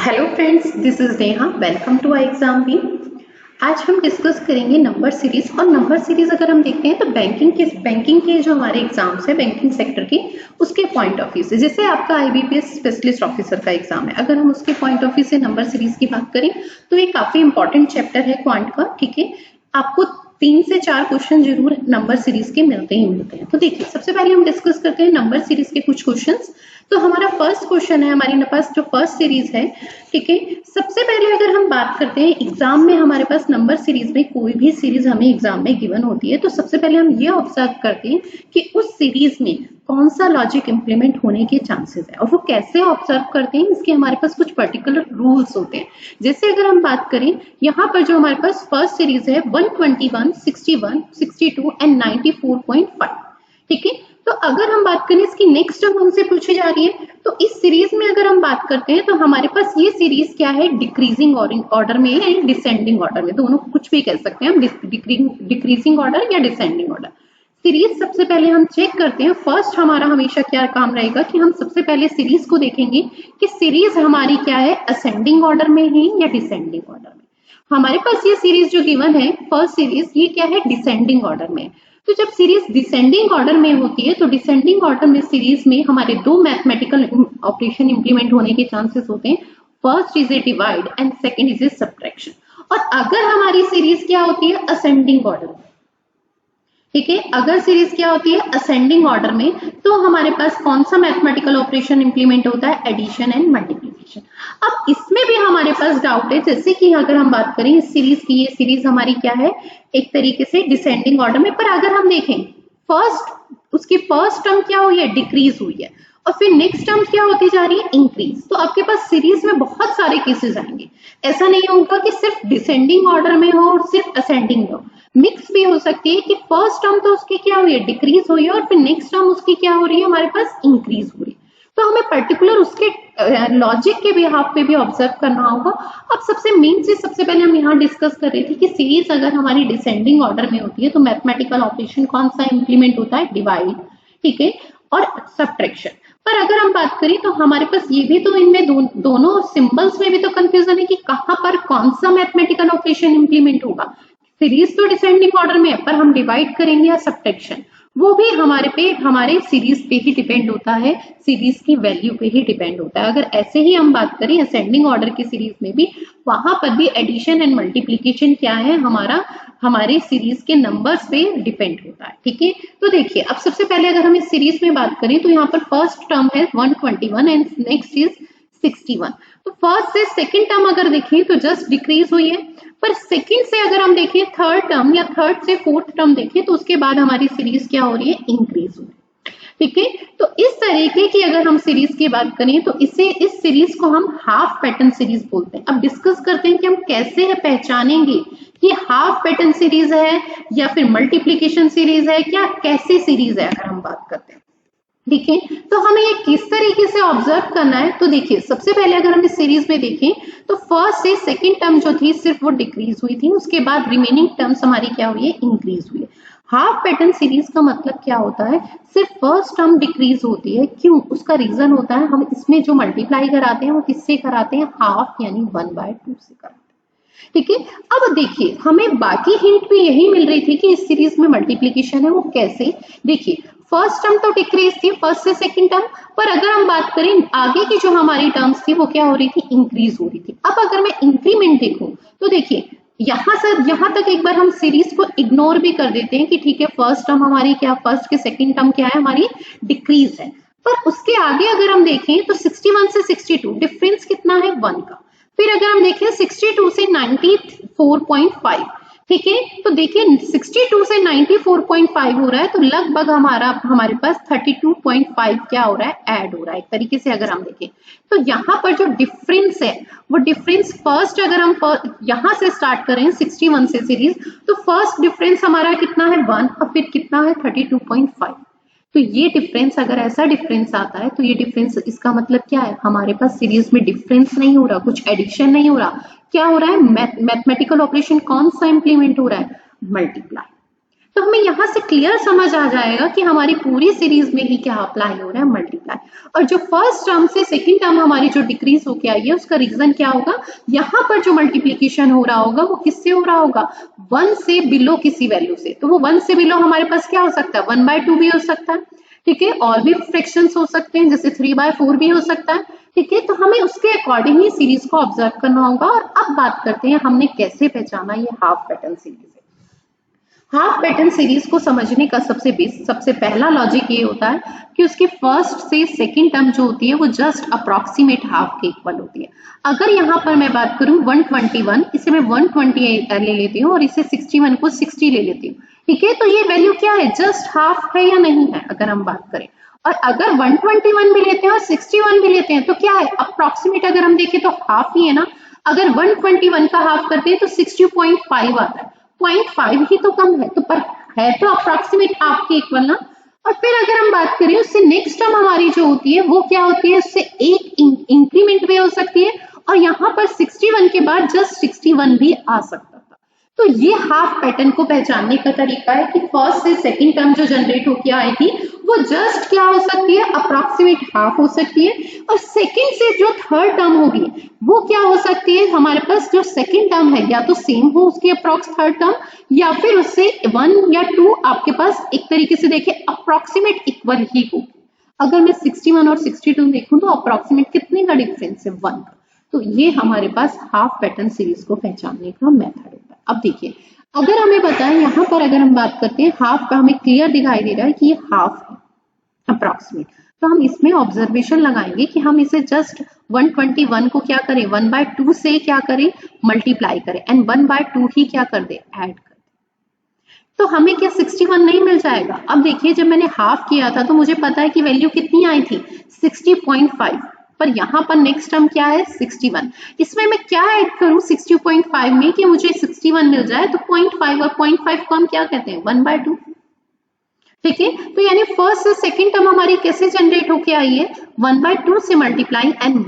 Hello friends, this is Neha. Welcome to I exam V. आज हम discuss करेंगे number series. और नंबर सीरीज अगर हम देखते हैं तो बैंकिंग के जो हमारे एग्जाम्स है बैंकिंग सेक्टर के, उसके पॉइंट ऑफ व्यू से, जैसे आपका आईबीपीएस स्पेशलिस्ट ऑफिसर का एग्जाम है, अगर हम उसके पॉइंट ऑफ व्यू से नंबर सीरीज की बात करें तो ये काफी इंपॉर्टेंट चैप्टर है क्वांट का। ठीक है, आपको 3 से 4 क्वेश्चन जरूर नंबर सीरीज के मिलते हैं। तो देखिए, सबसे पहले हम डिस्कस करते हैं नंबर सीरीज के कुछ क्वेश्चंस। तो हमारा फर्स्ट क्वेश्चन है, हमारे पास जो फर्स्ट सीरीज है, ठीक है। सबसे पहले अगर हम बात करते हैं एग्जाम में हमारे पास नंबर सीरीज में कोई भी सीरीज हमें एग्जाम में गिवन होती है तो सबसे पहले हम ये ऑब्जर्व करते हैं कि उस सीरीज में कौन सा लॉजिक इंप्लीमेंट होने के चांसेस है, और वो कैसे ऑब्जर्व करते हैं, इसके हमारे पास कुछ पर्टिकुलर रूल्स होते हैं। जैसे अगर हम बात करें यहाँ पर जो हमारे पास फर्स्ट सीरीज है 121, 61, 62 एंड 94.5, ठीक है। तो अगर हम बात करें इसकी नेक्स्ट टर्म हमसे पूछी जा रही है, तो इस सीरीज में अगर हम बात करते हैं तो हमारे पास ये सीरीज क्या है, डिक्रीजिंग ऑर्डर में या डिसेंडिंग ऑर्डर में, दोनों कुछ भी कह सकते हैं हम, डिक्रीजिंग ऑर्डर या डिसेंडिंग ऑर्डर। सीरीज सबसे पहले हम चेक करते हैं। फर्स्ट हमारा हमेशा क्या काम रहेगा कि हम सबसे पहले सीरीज को देखेंगे कि सीरीज हमारी क्या है, असेंडिंग ऑर्डर में है या डिसेंडिंग ऑर्डर में। हमारे पास ये सीरीज जो गिवन है फर्स्ट सीरीज, ये क्या है, डिसेंडिंग ऑर्डर में। तो जब सीरीज डिसेंडिंग ऑर्डर में होती है तो डिसेंडिंग ऑर्डर में सीरीज में हमारे 2 मैथमेटिकल ऑपरेशन इंप्लीमेंट होने के चांसेस होते हैं। First is a divide and second is a subtraction. और अगर हमारी सीरीज क्या होती है, असेंडिंग ऑर्डर में, ठीक है, अगर सीरीज क्या होती है, असेंडिंग ऑर्डर में, तो हमारे पास कौन सा मैथमेटिकल ऑपरेशन इंप्लीमेंट होता है, एडिशन एंड मल्टीप्लिकेशन। अब इसमें भी हमारे पास डाउट है, जैसे कि अगर हम बात करें इस सीरीज की, ये सीरीज हमारी क्या है, एक तरीके से डिसेंडिंग ऑर्डर में, पर अगर हम देखें उसकी फर्स्ट टर्म क्या हुई है, डिक्रीज हुई है, और फिर नेक्स्ट टर्म क्या होती जा रही है, इंक्रीज। तो आपके पास सीरीज में बहुत सारे केसेस आएंगे। ऐसा नहीं होगा कि सिर्फ डिसेंडिंग ऑर्डर में हो और सिर्फ असेंडिंग हो, मिक्स भी हो सकती है कि फर्स्ट टर्म तो उसकी क्या हुई है, डिक्रीज हुई है, और फिर नेक्स्ट टर्म उसकी क्या हो रही है, हमारे पास इंक्रीज हो रही है। तो हमें पर्टिकुलर उसके लॉजिक के बिहाफ पे भी ऑब्जर्व करना होगा। अब सबसे मेन चीज सबसे पहले हम यहाँ डिस्कस कर रहे थे कि सीरीज अगर हमारी डिसेंडिंग ऑर्डर में होती है तो मैथमेटिकल ऑपरेशन कौन सा इंप्लीमेंट होता है, डिवाइड, ठीक है, और सब्ट्रैक्शन। पर अगर हम बात करें तो हमारे पास ये भी तो इनमें दोनों सिंबल्स में भी तो कंफ्यूजन है कि कहाँ पर कौन सा मैथमेटिकल ऑपरेशन इंप्लीमेंट होगा। सीरीज तो डिसेंडिंग ऑर्डर में है, पर हम डिवाइड करेंगे या सब्ट्रैक्शन, वो भी हमारे सीरीज पे ही डिपेंड होता है, सीरीज की वैल्यू पे ही डिपेंड होता है। अगर ऐसे ही हम बात करें असेंडिंग ऑर्डर की सीरीज में भी, वहां पर भी एडिशन एंड मल्टीप्लीकेशन क्या है, हमारे सीरीज के नंबर्स पे डिपेंड होता है, ठीक है। तो देखिए, अब सबसे पहले अगर हम इस सीरीज में बात करें तो यहाँ पर फर्स्ट टर्म है 121 एंड नेक्स्ट इज 61। तो फर्स्ट से सेकंड टर्म अगर देखें तो जस्ट डिक्रीज हुई है, पर सेकंड से अगर हम देखें थर्ड टर्म या थर्ड से फोर्थ टर्म देखें तो उसके बाद हमारी सीरीज क्या हो रही है, इंक्रीज हो रही है, ठीक है। तो इस तरीके की अगर हम सीरीज की बात करें तो इस सीरीज को हम हाफ पैटर्न सीरीज बोलते हैं। अब डिस्कस करते हैं कि हम कैसे पहचानेंगे कि हाफ पैटर्न सीरीज है या फिर मल्टीप्लीकेशन सीरीज है, क्या कैसी सीरीज है अगर हम बात करते हैं, ठीक है। तो हमें ये किस तरीके से ऑब्जर्व करना है, तो देखिए सबसे पहले अगर हम इस सीरीज में देखें तो फर्स्ट से सेकंड टर्म जो थी सिर्फ वो डिक्रीज हुई थी, उसके बाद रिमेनिंग टर्म्स हमारी क्या हुई है, इंक्रीज हुई है। हाफ पैटर्न सीरीज का मतलब क्या होता है, सिर्फ फर्स्ट टर्म डिक्रीज होती है। क्यों, उसका रीजन होता है हम इसमें जो मल्टीप्लाई कराते हैं वो किससे कराते हैं, हाफ यानी 1/2 से कराते हैं, ठीक है। अब देखिए, हमें बाकी हिंट भी यही मिल रही थी कि इस सीरीज में मल्टीप्लीकेशन है वो कैसे। देखिए, फर्स्ट टर्म तो डिक्रीज थी फर्स्ट से सेकंड टर्म, पर अगर हम बात करें आगे की जो हमारी टर्म्स थी वो क्या हो रही थी, इंक्रीज हो रही थी। अब अगर मैं इंक्रीमेंट देखूं तो देखिए यहां तक एक बार हम सीरीज को इग्नोर भी कर देते हैं कि ठीक है, फर्स्ट टर्म हमारी क्या, फर्स्ट के सेकंड टर्म क्या है, हमारी डिक्रीज है। पर उसके आगे अगर हम देखें तो 61 से 62 डिफरेंस कितना है, 1 का। फिर अगर हम देखें 62 से 94.5, ठीक है, तो देखिए 62 से 94.5 हो रहा है, तो लगभग हमारे पास 32.5 क्या हो रहा है, ऐड हो रहा है एक तरीके से अगर हम देखें। तो यहाँ पर जो डिफरेंस है वो डिफरेंस फर्स्ट, अगर हम यहाँ से स्टार्ट करें 61 से सीरीज, तो फर्स्ट डिफरेंस हमारा कितना है, 1, और फिर कितना है 32.5। तो ये डिफरेंस, अगर ऐसा डिफरेंस आता है तो ये डिफरेंस, इसका मतलब क्या है, हमारे पास सीरीज में डिफरेंस नहीं हो रहा, कुछ एडिशन नहीं हो रहा, क्या हो रहा है, मैथमेटिकल ऑपरेशन कौन सा इंप्लीमेंट हो रहा है, मल्टीप्लाई, तो हमें यहाँ से क्लियर समझ आ जाएगा कि हमारी पूरी सीरीज में ही क्या अप्लाई हो रहा है, मल्टीप्लाई। और जो फर्स्ट टर्म से सेकंड टर्म हमारी जो डिक्रीज होके आई है उसका रीजन क्या होगा, यहाँ पर जो मल्टीप्लीकेशन हो रहा होगा वो किससे हो रहा होगा, 1 से बिलो किसी वैल्यू से। तो वो 1 से बिलो हमारे पास क्या हो सकता है, 1/2 भी हो सकता है, ठीक है, और भी फ्रैक्शंस हो सकते हैं जैसे 3/4 भी हो सकता है, ठीक है। तो हमें उसके अकॉर्डिंग ही सीरीज को ऑब्जर्व करना होगा। और अब बात करते हैं हमने कैसे पहचाना ये हाफ पैटर्न सीरीज है। हाफ पैटर्न सीरीज को समझने का सबसे पहला लॉजिक ये होता है कि उसकी फर्स्ट से सेकंड टर्म जो होती है वो जस्ट अप्रॉक्सीमेट हाफ के इक्वल होती है। अगर यहाँ पर मैं बात करूं 121, इसे मैं 120 ले लेती हूँ और इसे 61 को 60 ले लेती हूँ, ठीक है। तो ये वैल्यू क्या है, जस्ट हाफ है या नहीं है अगर हम बात करें। और अगर 121 भी लेते हैं और 61 भी लेते हैं तो क्या है, अप्रॉक्सीमेट अगर हम देखें तो हाफ ही है ना। अगर 121 का हाफ करते हैं तो 60.5 आता है, 0.5 ही तो कम है, तो पर है तो अप्रॉक्सीमेट हाफ के इक्वल ना। और फिर अगर हम बात करें उससे नेक्स्ट टर्म हमारी जो होती है वो क्या होती है, उससे एक इंक्रीमेंट भी हो सकती है और यहाँ पर 61 के बाद जस्ट 61 भी आ सकता था। तो ये हाफ पैटर्न को पहचानने का तरीका है कि फर्स्ट से सेकंड टर्म जो जनरेट होकर आई थी वो जस्ट क्या हो सकती है, अप्रॉक्सीमेट हाफ हो सकती है। और सेकंड से जो थर्ड टर्म होगी वो क्या हो सकती है, हमारे पास जो सेकंड टर्म है या तो सेम हो उसकी अप्रॉक्स थर्ड टर्म या फिर उससे 1 या 2 आपके पास एक तरीके से देखें अप्रॉक्सीमेट इक्वल ही हो। अगर मैं 61 और 62 देखूं तो अप्रॉक्सीमेट कितने का डिफरेंस है, 1 का। तो ये हमारे पास हाफ पैटर्न सीरीज को पहचानने का मेथड होता है। अब देखिए अगर हमें बताएं यहाँ पर अगर हम बात करते हैं हाफ का, हमें क्लियर दिखाई दे रहा है कि ये हाफ है अप्रॉक्सीमेट, तो हम इसमें ऑब्जर्वेशन लगाएंगे कि हम इसे जस्ट 121 को क्या करें, 1/2 से क्या करें, मल्टीप्लाई करें एंड 1/2 ही क्या कर दे, ऐड कर दे। तो हमें क्या 61 नहीं मिल जाएगा। अब देखिए जब मैंने हाफ किया था तो मुझे पता है कि वैल्यू कितनी आई थी, 60.5, पर यहाँ पर नेक्स्ट टर्म क्या है, 61। इसमें मैं क्या ऐड करूं 60.5 में कि मुझे 61 मिल जाए। तो 0.5 और 0.5 को हम क्या कहते हैं, 1/2, ठीक है। तो यानी फर्स्ट से सेकंड टर्म हमारी कैसे जनरेट होके आई है, 1/2 से मल्टीप्लाई एंड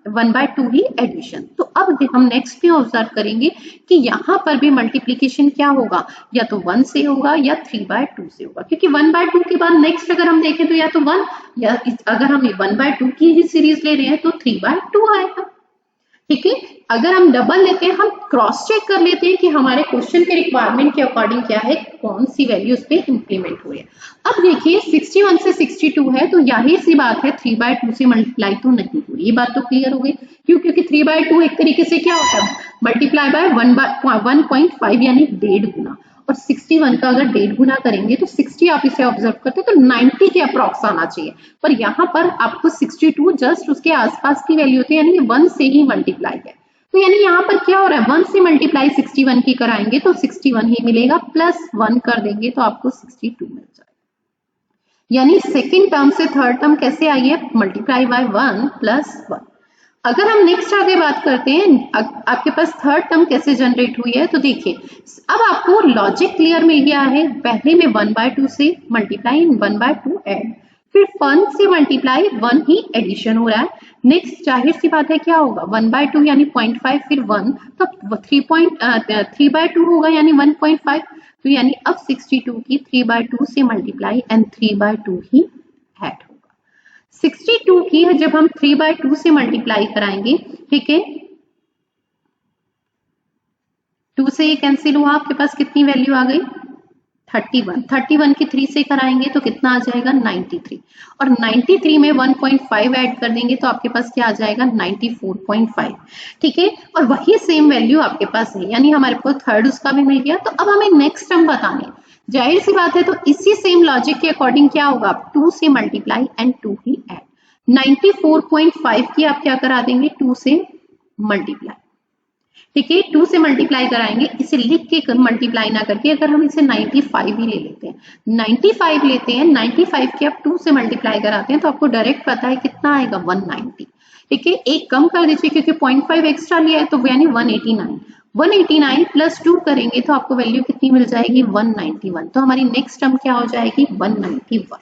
1/2 ही एडिशन। तो अब हम नेक्स्ट भी ऑब्जर्व करेंगे कि यहाँ पर भी मल्टीप्लीकेशन क्या होगा, या तो 1 से होगा या 3/2 से होगा, क्योंकि 1/2 के बाद नेक्स्ट अगर हम देखें तो या तो 1 या अगर हम 1/2 की ही सीरीज ले रहे हैं तो 3/2 आएगा, ठीक है। अगर हम डबल लेते हैं हम क्रॉस चेक कर लेते हैं कि हमारे क्वेश्चन के रिक्वायरमेंट के अकॉर्डिंग क्या है, कौन सी वैल्यू उस पे इंप्लीमेंट हो रही है। अब देखिए 61 से 62 है तो जाहिर सी बात है 3/2 से मल्टीप्लाई तो नहीं हो रही, ये बात तो क्लियर हो गई। क्यों, क्योंकि 3/2 एक तरीके से क्या होता है, मल्टीप्लाई बाय 1.5 यानी 1.5 गुना। और 61 का अगर 1.5 गुना करेंगे तो 60 आप इसे ऑब्जर्व करते हैं तो 90 के अप्रॉक्स आना चाहिए, पर यहाँ पर आपको 62 जस्ट उसके आसपास की वैल्यू होती है, यानी 1 से ही मल्टीप्लाई है। तो यानी यहाँ पर क्या हो रहा है, 1 से मल्टीप्लाई 61 की कराएंगे तो 61 ही मिलेगा, प्लस 1 कर देंगे तो आपको 62 मिल जाएगा। यानी सेकेंड टर्म से थर्ड टर्म कैसे आई है, मल्टीप्लाई बाय 1 प्लस 1। अगर हम नेक्स्ट आगे बात करते हैं आपके पास थर्ड टर्म कैसे जनरेट हुई है, तो देखिए अब आपको लॉजिक क्लियर मिल गया है। पहले में 1/2 से मल्टीप्लाई 1/2 ऐड, फिर 1 से मल्टीप्लाई 1 ही एडिशन हो रहा है। नेक्स्ट जाहिर सी बात है क्या होगा, 1/2 यानी 0.5 फिर 1 तो 3/2 होगा यानी 1.5। तो यानी अब 62 की 3/2 से मल्टीप्लाई एंड 3/2 ही ऐड होगा। 62 की जब हम 3/2 से मल्टीप्लाई कराएंगे, ठीक है, 2 से ये कैंसिल हुआ, आपके पास कितनी वैल्यू आ गई, 31 की 3 से कराएंगे तो कितना आ जाएगा, 93। और 93 में 1.5 ऐड कर देंगे तो आपके पास क्या आ जाएगा, 94.5, ठीक है। और वही सेम वैल्यू आपके पास है, यानी हमारे को थर्ड उसका भी मिल गया। तो अब हमें नेक्स्ट टर्म बताने, जाहिर सी बात है तो इसी सेम लॉजिक के अकॉर्डिंग क्या होगा, 2 से मल्टीप्लाई एंड 2 ही ऐड। 94.5 की आप क्या करा देंगे, 2 से मल्टीप्लाई, ठीक है, 2 से मल्टीप्लाई कराएंगे। इसे लिख के मल्टीप्लाई ना करके अगर हम इसे 95 ही ले लेते हैं, 95 लेते हैं, 95 के आप 2 से मल्टीप्लाई कराते हैं तो आपको डायरेक्ट पता है कितना आएगा, 190, ठीक है। एक कम कर दीजिए क्योंकि 0.5 एक्स्ट्रा लिया है तो यानी 189 प्लस 2 करेंगे तो आपको वैल्यू कितनी मिल जाएगी, 191। तो हमारी नेक्स्ट टर्म क्या हो जाएगी, 191।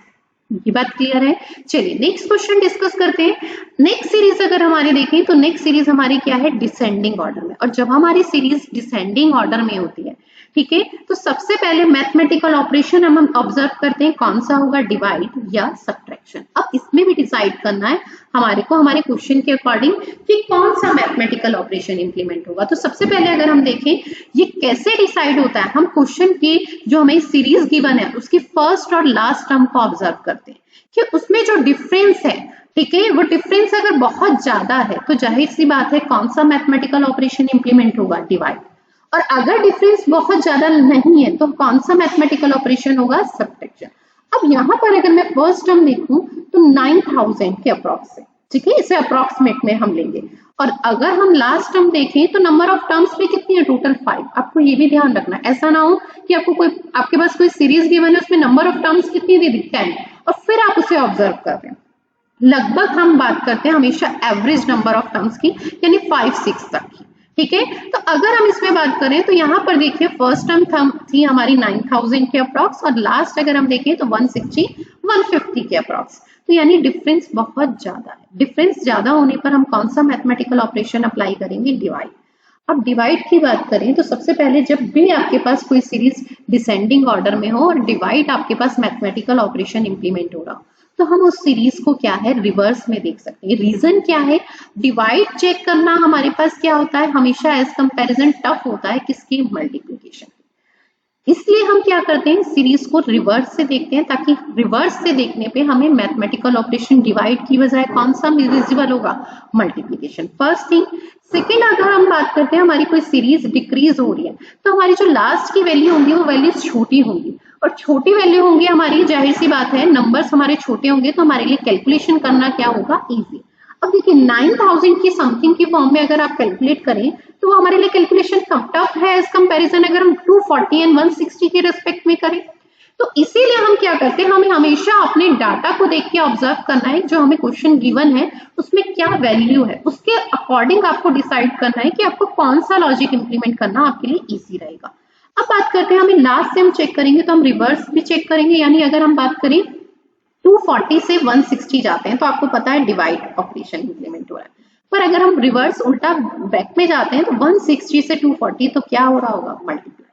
ये बात क्लियर है। चलिए नेक्स्ट क्वेश्चन डिस्कस करते हैं। नेक्स्ट सीरीज अगर हमारे देखें तो नेक्स्ट सीरीज हमारी क्या है, डिसेंडिंग ऑर्डर में। और जब हमारी सीरीज डिसेंडिंग ऑर्डर में होती है, ठीक है, तो सबसे पहले मैथमेटिकल ऑपरेशन हम ऑब्जर्व करते हैं, कौन सा होगा, डिवाइड या सब्ट्रैक्शन। अब इसमें भी डिसाइड करना है हमारे को हमारे क्वेश्चन के अकॉर्डिंग कि कौन सा मैथमेटिकल ऑपरेशन इंप्लीमेंट होगा। तो सबसे पहले अगर हम देखें ये कैसे डिसाइड होता है, हम क्वेश्चन की जो हमें सीरीज गिवन है उसकी फर्स्ट और लास्ट टर्म को ऑब्जर्व करते हैं कि उसमें जो डिफरेंस है, ठीक है, वो डिफरेंस अगर बहुत ज्यादा है तो जाहिर सी बात है कौन सा मैथमेटिकल ऑपरेशन इंप्लीमेंट होगा, डिवाइड। और अगर डिफरेंस बहुत ज्यादा नहीं है तो कौन सा मैथमेटिकल ऑपरेशन होगा, सब्ट्रैक्शन। अब यहाँ पर अगर मैं फर्स्ट टर्म देखूं तो 9000 के अप्रॉक्स है, ठीक है, इसे अप्रॉक्सीमेट में हम लेंगे। और अगर हम लास्ट टर्म देखें तो नंबर ऑफ टर्म्स में कितनी है, टोटल 5। आपको ये भी ध्यान रखना, ऐसा ना हो कि आपके पास कोई सीरीज गिवन है उसमें नंबर ऑफ टर्म्स कितनी दे दी, 10, और फिर आप उसे ऑब्जर्व कर रहे हैं। लगभग हम बात करते हैं हमेशा एवरेज नंबर ऑफ टर्म्स की, यानी 5-6 तक की, ठीक है। तो अगर हम इसमें बात करें तो यहाँ पर देखिए फर्स्ट टर्म थी हमारी 9000 के अप्रॉक्स, और लास्ट अगर हम देखें तो 160-150 के अप्रॉक्स। तो यानी डिफरेंस बहुत ज्यादा है। डिफरेंस ज्यादा होने पर हम कौन सा मैथमेटिकल ऑपरेशन अप्लाई करेंगे, डिवाइड। अब डिवाइड की बात करें तो सबसे पहले जब भी आपके पास कोई सीरीज डिसेंडिंग ऑर्डर में हो और डिवाइड आपके पास मैथमेटिकल ऑपरेशन इंप्लीमेंट हो रहा हो तो हम उस सीरीज को क्या है, रिवर्स में देख सकते हैं। रीजन क्या है, डिवाइड चेक करना हमारे पास क्या होता है, हमेशा एज कंपैरिजन टफ होता है किसकी, मल्टीप्लिकेशन। इसलिए हम क्या करते हैं, सीरीज को रिवर्स से देखते हैं, ताकि रिवर्स से देखने पे हमें मैथमेटिकल ऑपरेशन डिवाइड की बजाय कौन सा विजिबल होगा, मल्टीप्लिकेशन। First thing. सेकेंड, अगर हम बात करते हैं हमारी कोई सीरीज डिक्रीज हो रही है तो हमारी जो लास्ट की वैल्यू होंगी वो वैल्यूज छोटी होंगी, और छोटी वैल्यू होंगी हमारी, जाहिर सी बात है नंबर्स हमारे छोटे होंगे तो हमारे लिए कैलकुलेशन करना क्या होगा, इजी। अब देखिए 9000 की समथिंग की फॉर्म में अगर आप कैलकुलेट करें तो वो हमारे लिए कैलकुलेशन कम टफ है एज कंपैरिजन अगर हम 240 एंड 160 के रेस्पेक्ट में करें। तो इसीलिए हम क्या करते हैं, हमें हमेशा अपने डाटा को देख के ऑब्जर्व करना है, जो हमें क्वेश्चन गिवन है उसमें क्या वैल्यू है, उसके अकॉर्डिंग आपको डिसाइड करना है कि आपको कौन सा लॉजिक इंप्लीमेंट करना आपके लिए इजी रहेगा। अब बात करते हैं हमें लास्ट से हम चेक करेंगे तो हम रिवर्स भी चेक करेंगे, यानी अगर हम बात करें 240 से 160 जाते हैं तो आपको पता है डिवाइड ऑपरेशन इंप्लीमेंट हो रहा है, पर अगर हम रिवर्स उल्टा बैक में जाते हैं तो 160 से 240 तो क्या हो रहा होगा, मल्टीप्लाई।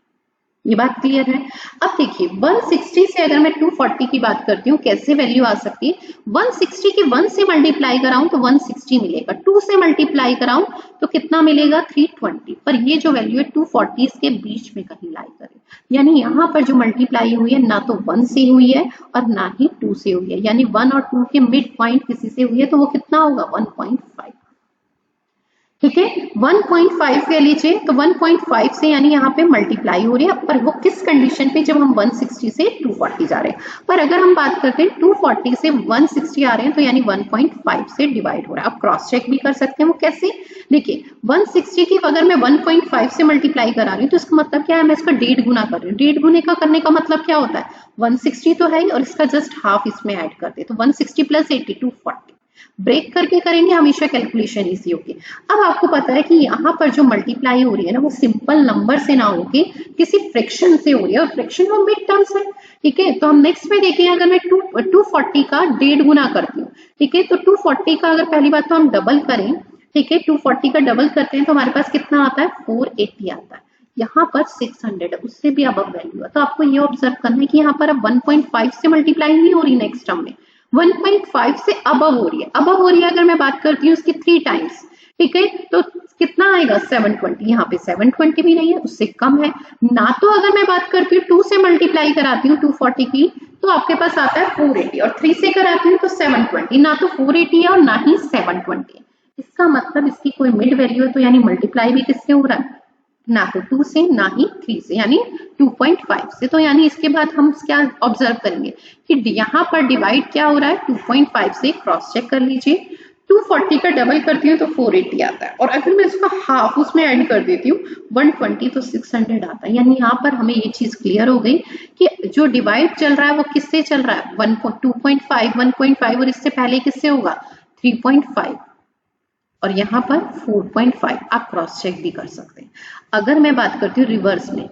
ये बात क्लियर है। अब देखिए 160 से अगर मैं 240 की बात करती हूँ कैसे वैल्यू आ सकती है, 160 की 1 से मल्टीप्लाई कराऊं तो 160 मिलेगा, 2 से मल्टीप्लाई कराऊं तो कितना मिलेगा, 320। पर ये जो वैल्यू है 240 के बीच में कहीं लाई करे, यानी यहाँ पर जो मल्टीप्लाई हुई है ना तो 1 से हुई है और ना ही 2 से हुई है, यानी 1 और 2 के मिड पॉइंट किसी से हुई है तो वो कितना होगा, 1.5। ठीक है, 1.5 ले लीजिए तो 1.5 से यानी यहाँ पे मल्टीप्लाई हो रही है, पर वो किस कंडीशन पे, जब हम 160 से 240 जा रहे हैं। पर अगर हम बात करते हैं 240 से 160 आ रहे हैं तो यानी 1.5 से डिवाइड हो रहा है। आप क्रॉस चेक भी कर सकते हैं, वो कैसे, देखिए 160 की अगर मैं 1.5 से मल्टीप्लाई करा रही हूँ तो इसका मतलब क्या है, मैं इसका 1.5 गुना कर रही हूँ। 1.5 गुने का करने का मतलब क्या होता है, 160 तो है ही और इसका जस्ट हाफ इसमें ऐड कर दे, तो 160 + 80 240। ब्रेक करके करेंगे हमेशा कैलकुलेशन इजी होगी। अब आपको पता है कि यहाँ पर जो मल्टीप्लाई हो रही है ना वो सिंपल नंबर से ना होके किसी फ्रैक्शन से हो रही है, और फ्रैक्शन वो मिड टर्म्स है, ठीक है। तो हम नेक्स्ट में देखें, अगर मैं 240 का 1.5 गुना करती हूँ, ठीक है, तो 240 का अगर पहली बात तो हम डबल करें, ठीक है, 240 का डबल करते हैं तो हमारे पास कितना आता है, 480 आता है। यहाँ पर 600 है, उससे भी अब वैल्यू है, तो आपको ये ऑब्जर्व करना है कि यहाँ पर अब 1.5 से मल्टीप्लाई नहीं हो रही नेक्स्ट टर्म में, 1.5 से अबव हो रही है। अबव हो रही है अगर मैं बात करती हूँ उसकी 3 टाइम्स, ठीक है, तो कितना आएगा, 720। यहाँ पे 720 भी नहीं है, उससे कम है ना। तो अगर मैं बात करती हूँ 2 से मल्टीप्लाई कराती हूँ 240 की तो आपके पास आता है 480, और 3 से कराती हूँ तो 720, ना तो 480 है और ना ही 720। इसका मतलब इसकी कोई मिड वैल्यू है, तो यानी मल्टीप्लाई भी किससे हो रहा है, ना तो 2 से ना ही 3 से, यानी 2.5 से। तो यानी इसके बाद हम क्या ऑब्जर्व करेंगे कि यहाँ पर डिवाइड क्या हो रहा है, 2.5 से। क्रॉस चेक कर लीजिए, 240 का डबल करती हूँ तो 480 आता है, और अगर मैं इसका हाफ उसमें ऐड कर देती हूँ 120 तो 600 आता है। यानी यहाँ पर हमें ये चीज क्लियर हो गई कि जो डिवाइड चल रहा है वो किससे चल रहा है, 2.5 1.5, और इससे पहले किससे होगा, 3.5, और यहाँ पर 4.5। आप क्रॉस चेक भी कर सकते हैं। अगर मैं बात करती हूँ रिवर्स में,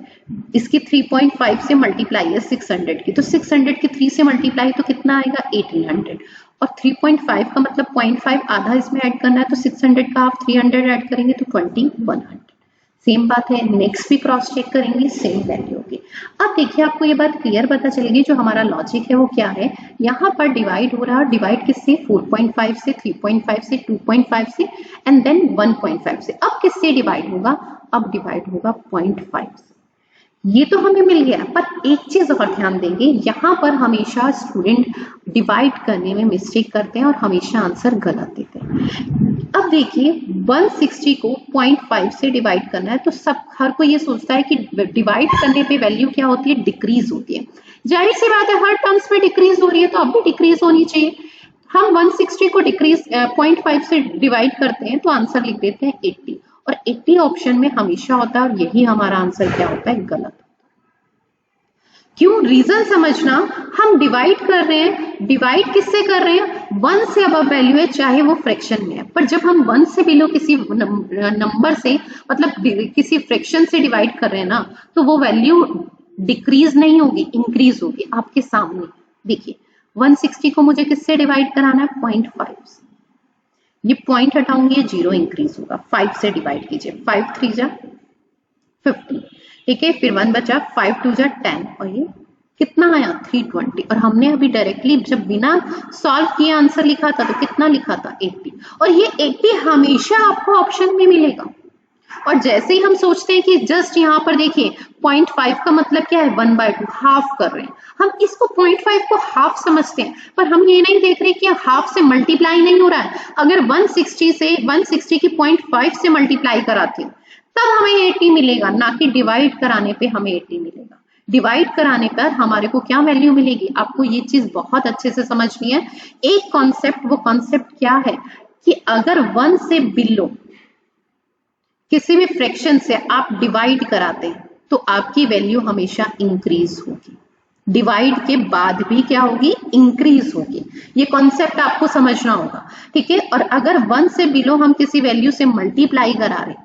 इसकी 3.5 से मल्टीप्लाई है 600 की, तो 600 की 3 से मल्टीप्लाई तो कितना आएगा, 1800, और 3.5 का मतलब 0.5 आधा इसमें ऐड करना है, तो 600 का आप 300 ऐड करेंगे तो 2100। सेम बात है, नेक्स्ट भी क्रॉस चेक करेंगे, सेम वैल्यू होगी। अब देखिए आपको ये बात क्लियर पता चलेगी, जो हमारा लॉजिक है वो क्या है, यहाँ पर डिवाइड हो रहा है, डिवाइड किससे, 4.5 से, 3.5 से, 2.5 से एंड देन 1.5 से। अब किससे डिवाइड होगा, अब डिवाइड होगा 0.5 से। ये तो हमें मिल गया, पर एक चीज और ध्यान देंगे, यहाँ पर हमेशा स्टूडेंट डिवाइड करने में मिस्टेक करते हैं और हमेशा आंसर गलत देते हैं। अब देखिए 160 को 0.5 से डिवाइड करना है, तो सब हर कोई ये सोचता है कि डिवाइड करने पे वैल्यू क्या होती है, डिक्रीज होती है। जाहिर सी बात है, हर टर्म्स में डिक्रीज हो रही है, तो अब भी डिक्रीज होनी चाहिए। हम 160 को डिक्रीज 0.5 से डिवाइड करते हैं तो आंसर लिख देते हैं 80, और 80 ऑप्शन में हमेशा होता है, और यही हमारा आंसर क्या होता है, गलत। क्यों, रीजन समझना, हम डिवाइड कर रहे हैं, डिवाइड किससे कर रहे हैं, 1 से अबव वैल्यू है, चाहे वो फ्रैक्शन में है। पर जब हम 1 से बिलो किसी नंबर से, मतलब किसी फ्रैक्शन से डिवाइड कर रहे हैं ना, तो वो वैल्यू डिक्रीज नहीं होगी, इंक्रीज होगी। आपके सामने देखिए 160 को मुझे किससे डिवाइड कराना है, 0.5 से। ये पॉइंट हटाऊंगी, ये 0 इंक्रीज होगा। 5 से डिवाइड कीजिए, 5 3 जा 50, ठीक है, फिर 1 बचा, 5 2 जा 10, और ये कितना आया, 320। और हमने अभी डायरेक्टली जब बिना सॉल्व किए आंसर लिखा था तो कितना लिखा था, 80। और ये 80 हमेशा आपको ऑप्शन में मिलेगा। और जैसे ही हम सोचते हैं कि जस्ट यहाँ पर देखिए 0.5 का मतलब क्या है, 1/2, हाफ कर रहे हैं, हम इसको 0.5 को हाफ समझते हैं, पर हम ये नहीं देख रहे कि हाफ से मल्टीप्लाई नहीं हो रहा है। अगर 160 की 0.5 से मल्टीप्लाई कराती हूँ तब हमें 80 मिलेगा, ना कि डिवाइड कराने पे हमें 80 मिलेगा। डिवाइड कराने पर हमारे को क्या वैल्यू मिलेगी, आपको ये चीज बहुत अच्छे से समझनी है। एक कॉन्सेप्ट, वो कॉन्सेप्ट क्या है कि अगर 1 से बिलो किसी भी फ्रैक्शन से आप डिवाइड कराते हैं तो आपकी वैल्यू हमेशा इंक्रीज होगी, डिवाइड के बाद भी क्या होगी, इंक्रीज होगी। ये कॉन्सेप्ट आपको समझना होगा, ठीक है। और अगर 1 से बिलो हम किसी वैल्यू से मल्टीप्लाई करा रहे हैं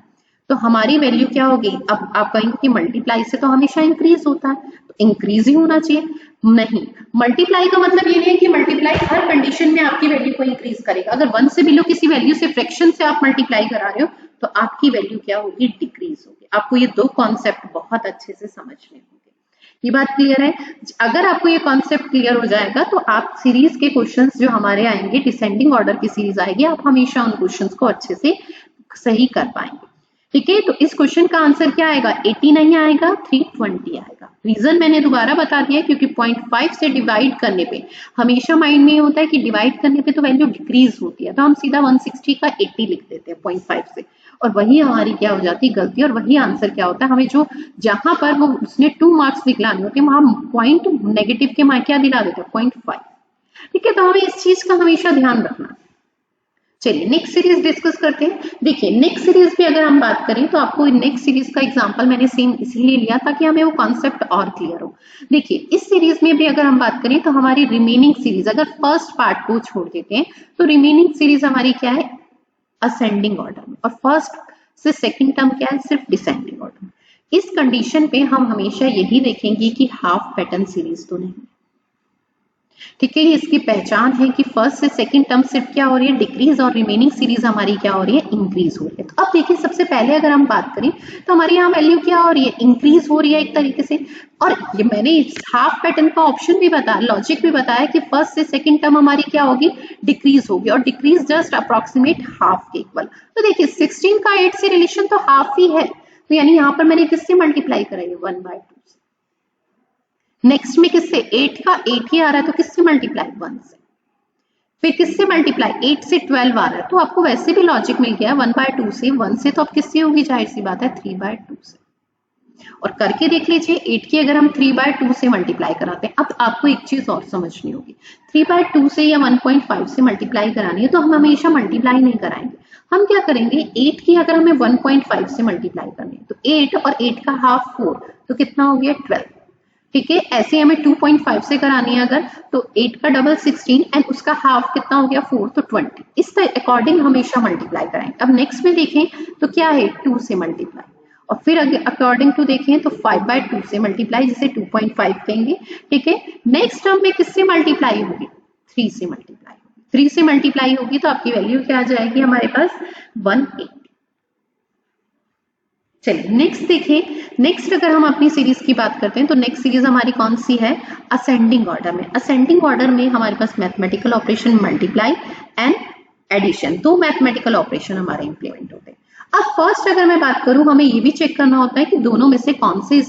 तो हमारी वैल्यू क्या होगी, अब आप कहेंगे कि मल्टीप्लाई से तो हमेशा इंक्रीज होता है, तो इंक्रीज ही होना चाहिए। नहीं, मल्टीप्लाई का मतलब ये नहीं है कि मल्टीप्लाई हर कंडीशन में आपकी वैल्यू को इंक्रीज करेगा। अगर 1 से बिलो किसी वैल्यू से फ्रैक्शन से आप मल्टीप्लाई करा रहे हो तो आपकी वैल्यू क्या होगी, डिक्रीज होगी। आपको ये दो कॉन्सेप्ट बहुत अच्छे से समझने होंगे। ये बात क्लियर है। अगर आपको ये कॉन्सेप्ट क्लियर हो जाएगा तो आप सीरीज के क्वेश्चंस जो हमारे आएंगे, डिसेंडिंग ऑर्डर की सीरीज आएगी, आप हमेशा उन क्वेश्चंस को अच्छे से सही कर पाएंगे, ठीक है। तो इस क्वेश्चन का आंसर क्या आएगा, 80 नहीं आएगा, 320 आएगा। रीजन मैंने दोबारा बता दिया, क्योंकि 0.5 से डिवाइड करने पे हमेशा माइंड में होता है कि डिवाइड करने पे तो वैल्यू डिक्रीज होती है, तो हम सीधा 160 का 80 लिख देते हैं 0.5 से, और वही हमारी क्या हो जाती है, गलती। और वही आंसर क्या होता है, हमें जो जहां पर वो उसने 2 मार्क्स निकलाने होते हैं वहां पॉइंट नेगेटिव के क्या दिला देते हैं, 0.5, ठीक है। तो हमें इस चीज का हमेशा ध्यान रखना। चलिए नेक्स्ट सीरीज डिस्कस करते हैं। देखिए नेक्स्ट सीरीज पे अगर हम बात करें तो आपको नेक्स्ट सीरीज का एग्जांपल मैंने सेम इसीलिए लिया ताकि हमें वो कॉन्सेप्ट और क्लियर हो। देखिए इस सीरीज में भी अगर हम बात करें तो हमारी रिमेनिंग सीरीज, अगर फर्स्ट पार्ट को छोड़ देते हैं तो रिमेनिंग सीरीज हमारी क्या है, असेंडिंग ऑर्डर में, और फर्स्ट से सेकंड टर्म क्या है, सिर्फ डिसेंडिंग ऑर्डर में। इस कंडीशन पे हम हमेशा यही देखेंगे कि हाफ पैटर्न सीरीज तो नहीं, ठीक है। इसकी पहचान है कि फर्स्ट से सेकंड टर्म सिर्फ क्या हो रही है, डिक्रीज, और रिमेनिंग सीरीज हमारी क्या हो रही है, इंक्रीज हो रही है। तो अब देखिए सबसे पहले अगर हम बात करें तो हमारी यहाँ वैल्यू क्या हो रही है, इंक्रीज हो रही है एक तरीके से। और ये मैंने हाफ पैटर्न का ऑप्शन भी बताया, लॉजिक भी बताया कि फर्स्ट से सेकंड टर्म हमारी क्या होगी, डिक्रीज होगी, और डिक्रीज जस्ट अप्रोक्सीमेट हाफ के इक्वल। तो देखिए 16 का 8 से रिलेशन तो हाफ ही है, तो यानी यहाँ पर मैंने किससे मल्टीप्लाई कराई है, 1/2 से। नेक्स्ट में किससे, 8 का 8 ही आ रहा है तो किससे मल्टीप्लाई, 1 से। फिर किससे मल्टीप्लाई, 8 से 12 आ रहा है, तो आपको वैसे भी लॉजिक मिल गया 1/2 से, 1 से तो अब किससे होगी, जाहिर सी बात है 3/2 से। और करके देख लीजिए 8 की अगर हम 3/2 से मल्टीप्लाई कराते हैं। अब आपको एक चीज और समझनी होगी, 3/2 से या 1.5 से मल्टीप्लाई करानी है तो हम हमेशा मल्टीप्लाई नहीं कराएंगे। हम क्या करेंगे, 8 की अगर हमें 1.5 से मल्टीप्लाई करनी है तो 8 और 8 का हाफ 4, तो कितना हो गया 12, ठीक है। ऐसे हमें 2.5 से करानी है अगर, तो 8 का डबल 16 एंड उसका हाफ कितना हो गया 4, तो 20। इस अकॉर्डिंग हमेशा मल्टीप्लाई कराएंगे। अब नेक्स्ट में देखें तो क्या है, 2 से मल्टीप्लाई, और फिर अकॉर्डिंग टू देखें तो 5/2 से मल्टीप्लाई, जिसे 2.5 कहेंगे, ठीक है। नेक्स्ट टर्म में किससे मल्टीप्लाई होगी, 3 से मल्टीप्लाई होगी। 3 से मल्टीप्लाई होगी तो आपकी वैल्यू क्या आ जाएगी हमारे पास, 180। चलिए नेक्स्ट देखिए, नेक्स्ट अगर हम अपनी सीरीज की बात करते हैं तो नेक्स्ट सीरीज हमारी कौन सी है, असेंडिंग ऑर्डर में। असेंडिंग ऑर्डर में हमारे पास mathematical operation multiply and addition, दो मैथमेटिकल ऑपरेशन हमारे इंप्लीमेंट होते हैं। अब फर्स्ट अगर मैं बात करूं, हमें ये भी चेक करना होता है कि दोनों में से कौन से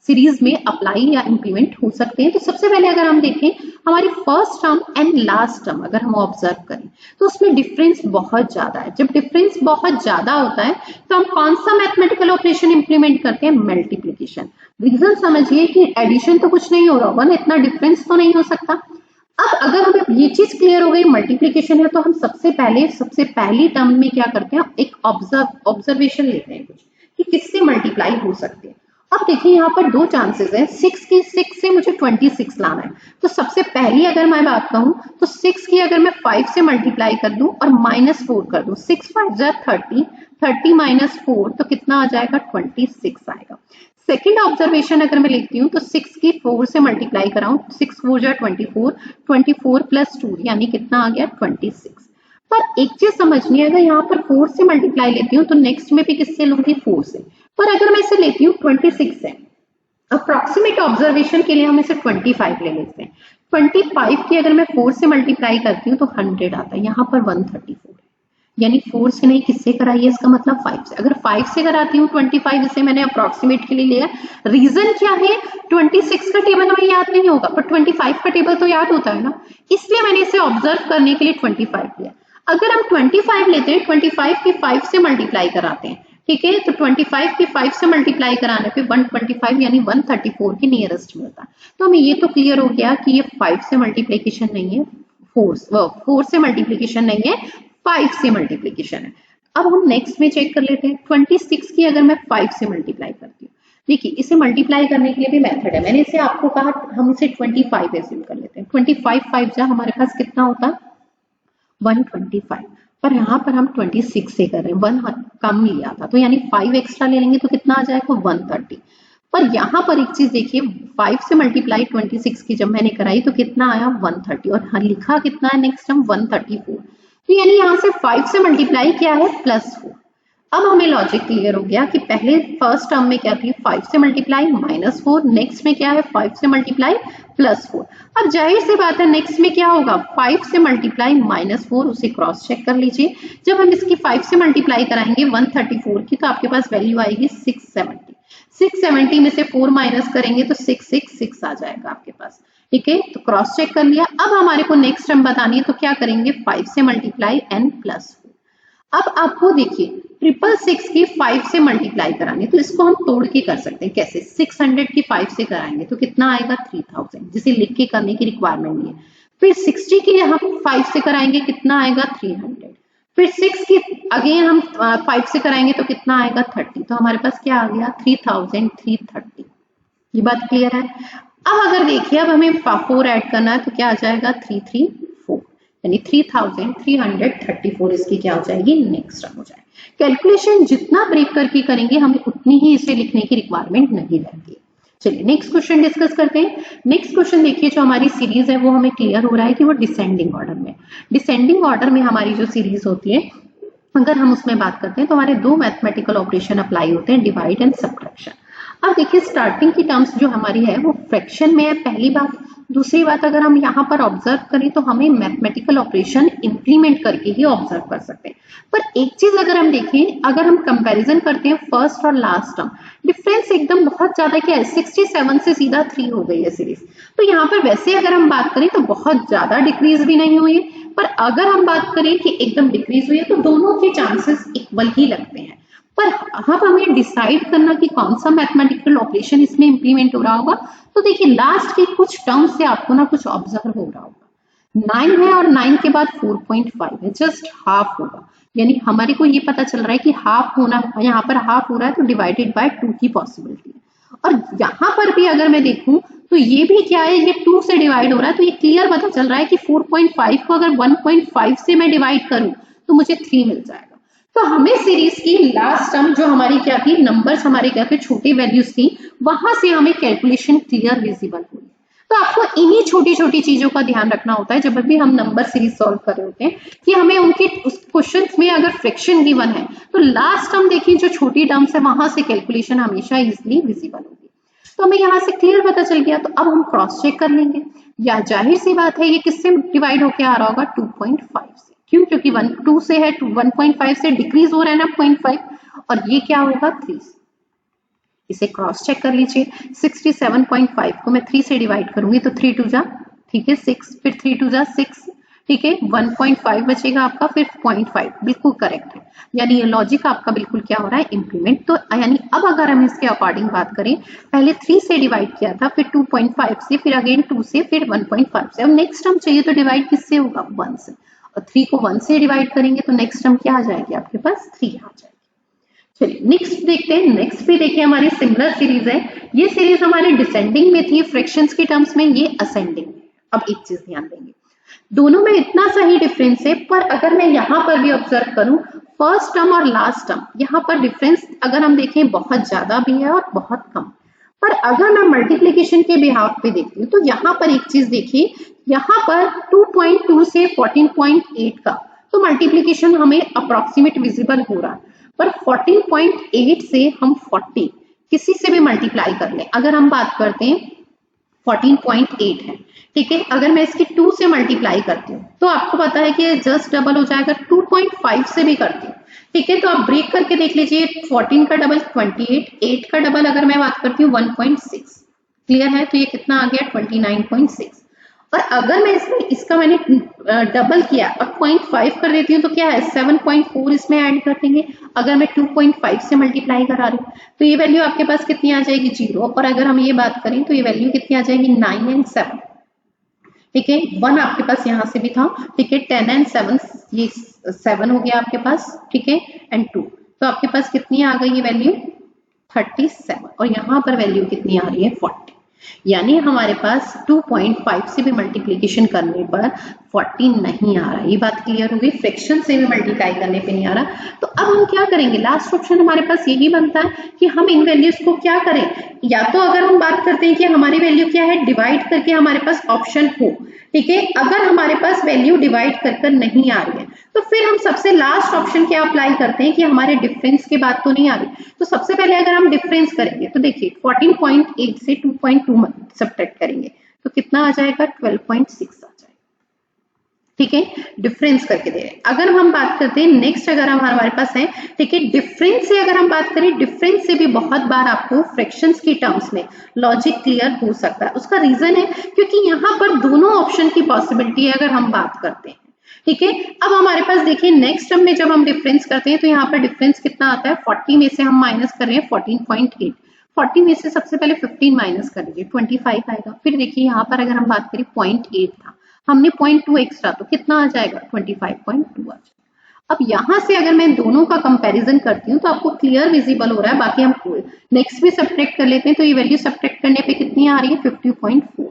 सीरीज में अप्लाई या इंप्लीमेंट हो सकते हैं। तो सबसे पहले अगर हम देखें हमारी first term and last term अगर हम ऑब्जर्व करें तो उसमें डिफरेंस बहुत ज्यादा है। जब डिफरेंस बहुत ज्यादा होता है तो हम कौन सा मैथमेटिकल ऑपरेशन इंप्लीमेंट करते हैं, मल्टीप्लिकेशन। रीजन समझिए कि एडिशन तो कुछ नहीं हो रहा होगा ना, इतना डिफरेंस तो नहीं हो सकता। अब अगर हमें ये चीज क्लियर हो गई मल्टीप्लिकेशन है, तो हम सबसे पहली टर्म में क्या करते हैं, एक ऑब्जर्वेशन लेते हैं कुछ कि किससे मल्टीप्लाई हो सकते हैं। अब देखिए यहाँ पर दो चांसेस हैं, 6 से मुझे 26 लाना है। तो सबसे पहली अगर मैं बात कहूँ तो 6 की अगर मैं 5 से मल्टीप्लाई कर दूं और -4 कर दूं, 6 5 जा 30, 30 - 4 तो कितना आ जाएगा, 26 आएगा। सेकेंड ऑब्जर्वेशन अगर मैं लेती हूँ तो 6 की 4 से मल्टीप्लाई कराऊं, 6 4 जा 24, 24 + 2 यानी कितना आ गया, 26। पर एक चीज समझनी है, अगर यहाँ पर 4 से मल्टीप्लाई लेती हूँ तो नेक्स्ट में भी किससे लूंगी, 4 से। पर अगर मैं इसे लेती हूँ 26 से, अप्रोक्सीमेट ऑब्जर्वेशन के लिए हम इसे 25 ले लेते हैं। 25 की अगर मैं 4 से मल्टीप्लाई करती हूँ तो 100 आता है, यहाँ पर 134 है, यानी 4 से नहीं किससे कराइए, इसका मतलब 5 से। अगर 5 से कराती हूँ 25, इसे मैंने अप्रोक्सीमेट के लिए लिया। रीजन क्या है, 26 का टेबल हमें याद नहीं होगा पर 25 का टेबल तो याद होता है ना, इसलिए मैंने इसे ऑब्जर्व करने के लिए 25 लिया। अगर हम 25 लेते हैं, 25 की 5 से मल्टीप्लाई कराते हैं, ठीक है, तो 25 की 5 से मल्टीप्लाई कराने पे 125 यानी 134 के नियरेस्ट मिलता है। तो हमें ये तो क्लियर हो गया कि ये 5 से मल्टीप्लीकेशन नहीं है, 4 से मल्टीप्लीकेशन नहीं है, 5 से मल्टीप्लीकेशन है। अब हम नेक्स्ट में चेक कर लेते हैं, 26 की अगर मैं 5 से मल्टीप्लाई करती हूँ, देखिए इसे मल्टीप्लाई करने के लिए भी मेथड है। मैंने इसे आपको कहा हम इसे 25 एज्यूम कर लेते हैं। 25 5 जा हमारे पास कितना होता है, 125, पर यहाँ पर हम 26 से कर रहे हैं, 1 कम लिया था तो यानी 5 एक्स्ट्रा ले लेंगे तो कितना आ जाएगा, 130। पर यहाँ पर एक चीज देखिए, 5 से मल्टीप्लाई 26 की जब मैंने कराई तो कितना आया, 130, और हाँ लिखा कितना है नेक्स्ट टर्म 134। तो यानी यहाँ से 5 से मल्टीप्लाई क्या है, +4। अब हमें लॉजिक क्लियर हो गया कि पहले फर्स्ट टर्म में क्या थी, 5 से मल्टीप्लाई -4, नेक्स्ट में क्या है 5 से मल्टीप्लाई +4। अब जाहिर सी बात है नेक्स्ट में क्या होगा, 5 से मल्टीप्लाई -4, उसे क्रॉस चेक कर लीजिए। जब हम इसकी 5 से मल्टीप्लाई कराएंगे 134 की तो आपके पास वैल्यू आएगी 670। 670 में से 4 माइनस करेंगे तो 666 आ जाएगा आपके पास, ठीक है, तो क्रॉस चेक कर लिया। अब हमारे को नेक्स्ट टर्म बतानी है तो क्या करेंगे, 5 से मल्टीप्लाई n +4। अब आपको देखिए 666 की 5 से मल्टीप्लाई करानी, तो इसको हम तोड़ के कर सकते हैं। कैसे, 600 की 5 से कराएंगे तो कितना आएगा, 3000, जिसे लिख के करने की रिक्वायरमेंट नहीं है। फिर 60 की हम 5 से कराएंगे कितना आएगा, 300। फिर 6 की अगेन हम 5 से कराएंगे तो कितना आएगा, 30। तो हमारे पास क्या आ गया, 3330। ये बात क्लियर है। अब अगर देखिए अब हमें 4 ऐड करना है तो क्या आ जाएगा, 334, यानी 3334 इसकी क्या हो जाएगी, नेक्स्ट टर्म हो जाएगी। कैलकुलेशन जितना ब्रेक करके करेंगे हमें उतनी ही इसे लिखने की रिक्वायरमेंट नहीं रहती। चलिए नेक्स्ट क्वेश्चन डिस्कस करते हैं। नेक्स्ट क्वेश्चन देखिए, जो हमारी सीरीज है वो हमें क्लियर हो रहा है कि वो डिसेंडिंग ऑर्डर में, डिसेंडिंग ऑर्डर में हमारी जो सीरीज होती है अगर हम उसमें बात करते हैं तो हमारे दो मैथमेटिकल ऑपरेशन अप्लाई होते हैं, डिवाइड एंड सब्ट्रैक्शन। अब देखिए स्टार्टिंग की टर्म्स जो हमारी है वो फ्रैक्शन में है, पहली बात। दूसरी बात, अगर हम यहाँ पर ऑब्जर्व करें तो हमें मैथमेटिकल ऑपरेशन इंप्लीमेंट करके ही ऑब्जर्व कर सकते हैं। पर एक चीज अगर हम देखें, अगर हम कंपैरिजन करते हैं फर्स्ट और लास्ट टर्म, डिफरेंस एकदम बहुत ज्यादा क्या है, 67 से सीधा 3 हो गई है सीरीज। तो यहाँ पर वैसे अगर हम बात करें तो बहुत ज्यादा डिक्रीज भी नहीं हुई है, पर अगर हम बात करें कि एकदम डिक्रीज हुई है तो दोनों के चांसेस इक्वल ही लगते हैं। पर अब हमें डिसाइड करना कि कौन सा मैथमेटिकल ऑपरेशन इसमें इंप्लीमेंट हो रहा होगा। तो देखिए लास्ट के कुछ टर्म से आपको ना कुछ ऑब्जर्व हो रहा होगा, 9 है और 9 के बाद 4.5 है, जस्ट हाफ होगा, यानी हमारे को ये पता चल रहा है कि हाफ होना, यहाँ पर हाफ हो रहा है तो डिवाइडेड बाय 2 की पॉसिबिलिटी है। और यहाँ पर भी अगर मैं देखूं तो ये भी क्या है, ये 2 से डिवाइड हो रहा है, तो ये क्लियर पता चल रहा है कि 4.5 को अगर 1.5 से मैं डिवाइड करूं तो मुझे 3 मिल जाएगा। तो हमें सीरीज की लास्ट टर्म जो हमारी क्या थी, नंबर्स हमारे क्या थे, छोटे वैल्यूज थी, वहां से हमें कैलकुलेशन क्लियर विजिबल हुई। तो आपको इन्हीं छोटी छोटी चीजों का ध्यान रखना होता है जब भी हम नंबर सीरीज सॉल्व कर रहे होते हैं, कि हमें उनके उस क्वेश्चन में अगर फ्रैक्शन गिवन है तो लास्ट टर्म देखिए जो छोटी टर्म्स है वहां से कैलकुलेशन हमेशा इजिली विजिबल होगी। तो हमें यहाँ से क्लियर पता चल गया। तो अब हम क्रॉस चेक कर लेंगे, या जाहिर सी बात है ये किससे डिवाइड होके आ रहा होगा 2.5 से, क्यों? क्योंकि 2 से है, 1.5 से डिक्रीज हो रहा है ना 0.5, और ये क्या होगा 3 से। इसे क्रॉस चेक कर लीजिए, 67.5 को मैं 3 से डिवाइड करूंगी तो 3 2 जा, ठीक है 6, फिर 3 2 जा 6, ठीक है 1.5 बचेगा आपका, फिर 0.5, बिल्कुल करेक्ट है। यानी ये लॉजिक आपका बिल्कुल क्या हो रहा है इम्प्लीमेंट। तो यानी अब अगर हम इसके अकॉर्डिंग बात करें, पहले 3 से डिवाइड किया था, फिर 2.5 से, फिर अगेन 2 से, फिर 1.5 से। अब नेक्स्ट टर्म चाहिए तो डिवाइड किससे होगा 1 से, और 3 को 1 से डिवाइड करेंगे तो नेक्स्ट टर्म क्या आ जाएगी आपके पास 3 आ जाएगी। चलिए नेक्स्ट देखते हैं। नेक्स्ट भी देखिए हमारी सिमिलर सीरीज है, ये सीरीज हमारे डिसेंडिंग में थी फ्रैक्शंस की टर्म्स में, ये असेंडिंग में। अब एक चीज ध्यान देंगे, दोनों में इतना सही डिफरेंस है, पर अगर मैं यहाँ पर भी ऑब्जर्व करूं फर्स्ट टर्म और लास्ट टर्म, यहाँ पर डिफरेंस अगर हम देखें बहुत ज्यादा भी है और बहुत कम। पर अगर मैं मल्टीप्लीकेशन के बिहाफ पे देखती हूँ तो यहाँ पर एक चीज देखिए, यहाँ पर 2.2 से 14.8 का तो मल्टीप्लीकेशन हमें अप्रोक्सीमेट विजिबल हो रहा है, पर 14.8 से हम 40 किसी से भी मल्टीप्लाई कर लें, अगर हम बात करते हैं 14.8 है, ठीक है, अगर मैं इसकी 2 से मल्टीप्लाई करती हूँ तो आपको पता है कि जस्ट डबल हो जाएगा, 2.5 से भी करती हूँ, ठीक है। तो आप ब्रेक करके देख लीजिए, 14 का डबल 28, 8 का डबल अगर मैं बात करती हूँ 1.6, क्लियर है, तो ये कितना आ गया 29.6। और अगर मैं इसका मैंने डबल किया और 0.5 कर देती हूँ तो क्या है 7.4 इसमें ऐड कर देंगे। अगर मैं 2.5 से मल्टीप्लाई करा रही हूँ तो ये वैल्यू आपके पास कितनी आ जाएगी 0, और अगर हम ये बात करें तो ये वैल्यू कितनी आ जाएगी 9 एंड 7, ठीक है। 1 आपके पास यहाँ से भी था, ठीक है, 10 एंड 7, ये 7 हो गया आपके पास, ठीक है, एंड 2, तो आपके पास कितनी आ गई ये वैल्यू 37, और यहाँ पर वैल्यू कितनी आ रही है 40। यानी हमारे पास 2.5 से भी मल्टीप्लीकेशन करने पर 40 नहीं आ रहा, ये बात क्लियर हो गई। फ्रैक्शन से भी मल्टीप्लाई करने पे नहीं आ रहा। तो अब हम क्या करेंगे, लास्ट ऑप्शन हमारे पास यही बनता है कि हम इन वैल्यूज को क्या करें, या तो अगर हम बात करते हैं कि हमारी वैल्यू क्या है डिवाइड करके हमारे पास ऑप्शन हो, ठीक है। अगर हमारे पास वैल्यू डिवाइड कर नहीं आ रही है तो फिर हम सबसे लास्ट ऑप्शन क्या अप्लाई करते हैं कि हमारे डिफरेंस के बाद तो नहीं आ रही, तो सबसे पहले अगर हम डिफरेंस करेंगे तो देखिए 14.8 से 2.2 सब्ट्रैक्ट करेंगे तो कितना आ जाएगा 12.6 आ जाएगा, ठीक है, डिफरेंस करके दे रहे हैं। अगर हम बात करते हैं नेक्स्ट, अगर हमारे पास है, ठीक है, डिफरेंस से अगर हम बात करें, डिफरेंस से भी बहुत बार आपको फ्रैक्शंस की टर्म्स में लॉजिक क्लियर हो सकता है। उसका रीजन है क्योंकि यहाँ पर दोनों ऑप्शन की पॉसिबिलिटी है अगर हम बात करते हैं, ठीक है। अब हमारे पास देखिए नेक्स्ट टर्म में जब हम डिफरेंस करते हैं तो यहाँ पर डिफरेंस कितना आता है, 40 में से हम माइनस कर रहे हैं 14.8, 40 में से सबसे पहले 15 माइनस कर लीजिए 25 आएगा। फिर देखिए यहाँ पर अगर हम बात करें 0.8 था, हमने 0.2 एक्स्ट्रा, तो कितना आ जाएगा 25.2 आ जाएगा। अब यहाँ से अगर मैं दोनों का कंपैरिजन करती हूँ तो आपको क्लियर विजिबल हो रहा है। बाकी हम नेक्स्ट भी सब्ट्रैक्ट कर लेते हैं, तो ये वैल्यू सब्ट्रैक्ट करने पे कितनी आ रही है 50.4।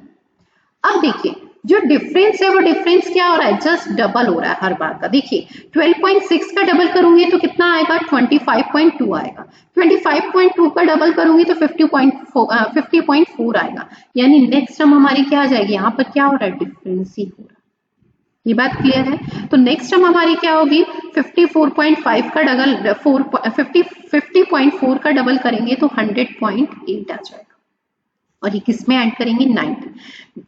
अब देखिए जो डिफरेंस है वो डिफरेंस क्या हो रहा है, जस्ट डबल हो रहा है हर बार का। देखिए 12.6 का डबल करूंगी तो कितना आएगा 25.2 आएगा, 25.2 का डबल करूंगी तो 50.4 आएगा। यानी नेक्स्ट टर्म हमारी क्या आ जाएगी, यहाँ पर क्या हो रहा है डिफरेंस ही हो रहा है, ये बात क्लियर है। तो नेक्स्ट टर्म हमारी क्या होगी 54.5 का डबल 50.4 का डबल करेंगे तो 100.8 आ जाएगा, और ये किस में ऐड करेंगे 90,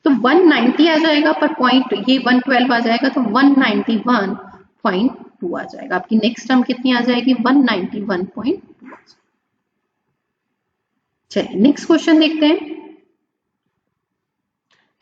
तो 190 आ जाएगा, पर पॉइंट ये 112 आ जाएगा तो 191.2 आ जाएगा। आपकी नेक्स्ट टर्म कितनी आ जाएगी 191.2। चलिए नेक्स्ट क्वेश्चन देखते हैं।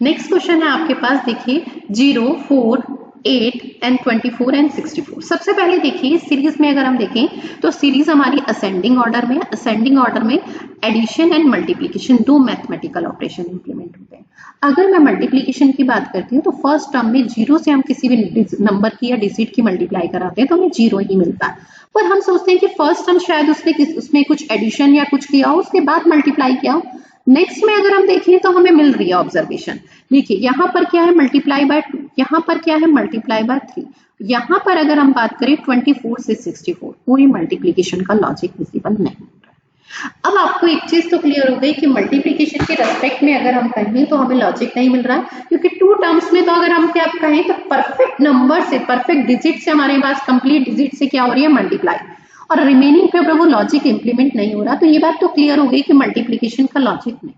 नेक्स्ट क्वेश्चन है आपके पास, देखिए 0, 4, 8 एंड 24 एंड 64। सबसे पहले देखिए सीरीज में अगर हम देखें तो सीरीज हमारी असेंडिंग ऑर्डर में, असेंडिंग ऑर्डर में एडिशन एंड मल्टीप्लिकेशन दो मैथमेटिकल ऑपरेशन इंप्लीमेंट होते हैं। अगर मैं मल्टीप्लिकेशन की बात करती हूँ तो फर्स्ट टर्म में 0 से हम किसी भी नंबर की या डिजिट की मल्टीप्लाई कराते हैं तो हमें 0 ही मिलता है, पर हम सोचते हैं कि फर्स्ट टर्म शायद उसमें कुछ एडिशन या कुछ किया हो, उसके बाद मल्टीप्लाई किया हो। नेक्स्ट में अगर हम देखें तो हमें मिल रही है ऑब्जर्वेशन, देखिए यहाँ पर क्या है मल्टीप्लाई बाय 2, यहाँ पर क्या है मल्टीप्लाई बाय 3, यहाँ पर अगर हम बात करें 24 से 64, कोई मल्टीप्लिकेशन का लॉजिक विजिबल नहीं हो रहा है। अब आपको एक चीज तो क्लियर हो गई कि मल्टीप्लिकेशन के रेस्पेक्ट में अगर हम कहें तो हमें लॉजिक नहीं मिल रहा है, क्योंकि टू टर्म्स में तो अगर हम क्या कहें तो परफेक्ट नंबर से, परफेक्ट डिजिट से हमारे पास कंप्लीट डिजिट से क्या हो रही है, मल्टीप्लाई, और रिमेनिंग पे वो लॉजिक इंप्लीमेंट नहीं हो रहा। तो ये बात तो क्लियर हो गई कि मल्टीप्लिकेशन का लॉजिक नहीं।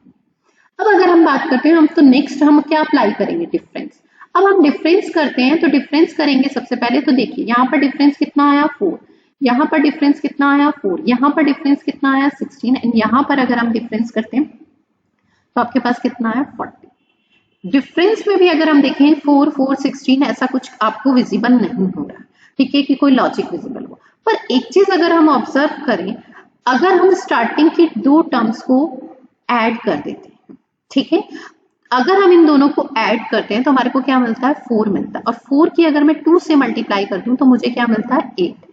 अब अगर हम बात करते हैं हम तो नेक्स्ट हम क्या अप्लाई करेंगे, डिफरेंस। अब हम डिफरेंस करते हैं तो डिफरेंस करेंगे सबसे पहले तो देखिए यहाँ पर डिफरेंस कितना आया 4, यहाँ पर डिफरेंस कितना आया 4, यहाँ पर डिफरेंस कितना आया 16, एंड यहाँ पर अगर हम डिफरेंस करते हैं तो आपके पास कितना आया 40। डिफरेंस में भी अगर हम देखें 4 4 16 ऐसा कुछ आपको विजिबल नहीं हो रहा, ठीक है, कि कोई लॉजिक विजिबल हो। पर एक चीज अगर हम ऑब्जर्व करें, अगर हम स्टार्टिंग की दो टर्म्स को ऐड कर देते हैं, ठीक है, अगर हम इन दोनों को ऐड करते हैं तो हमारे को क्या मिलता है 4 मिलता है, और 4 की अगर मैं 2 से मल्टीप्लाई कर दूं तो मुझे क्या मिलता है 8।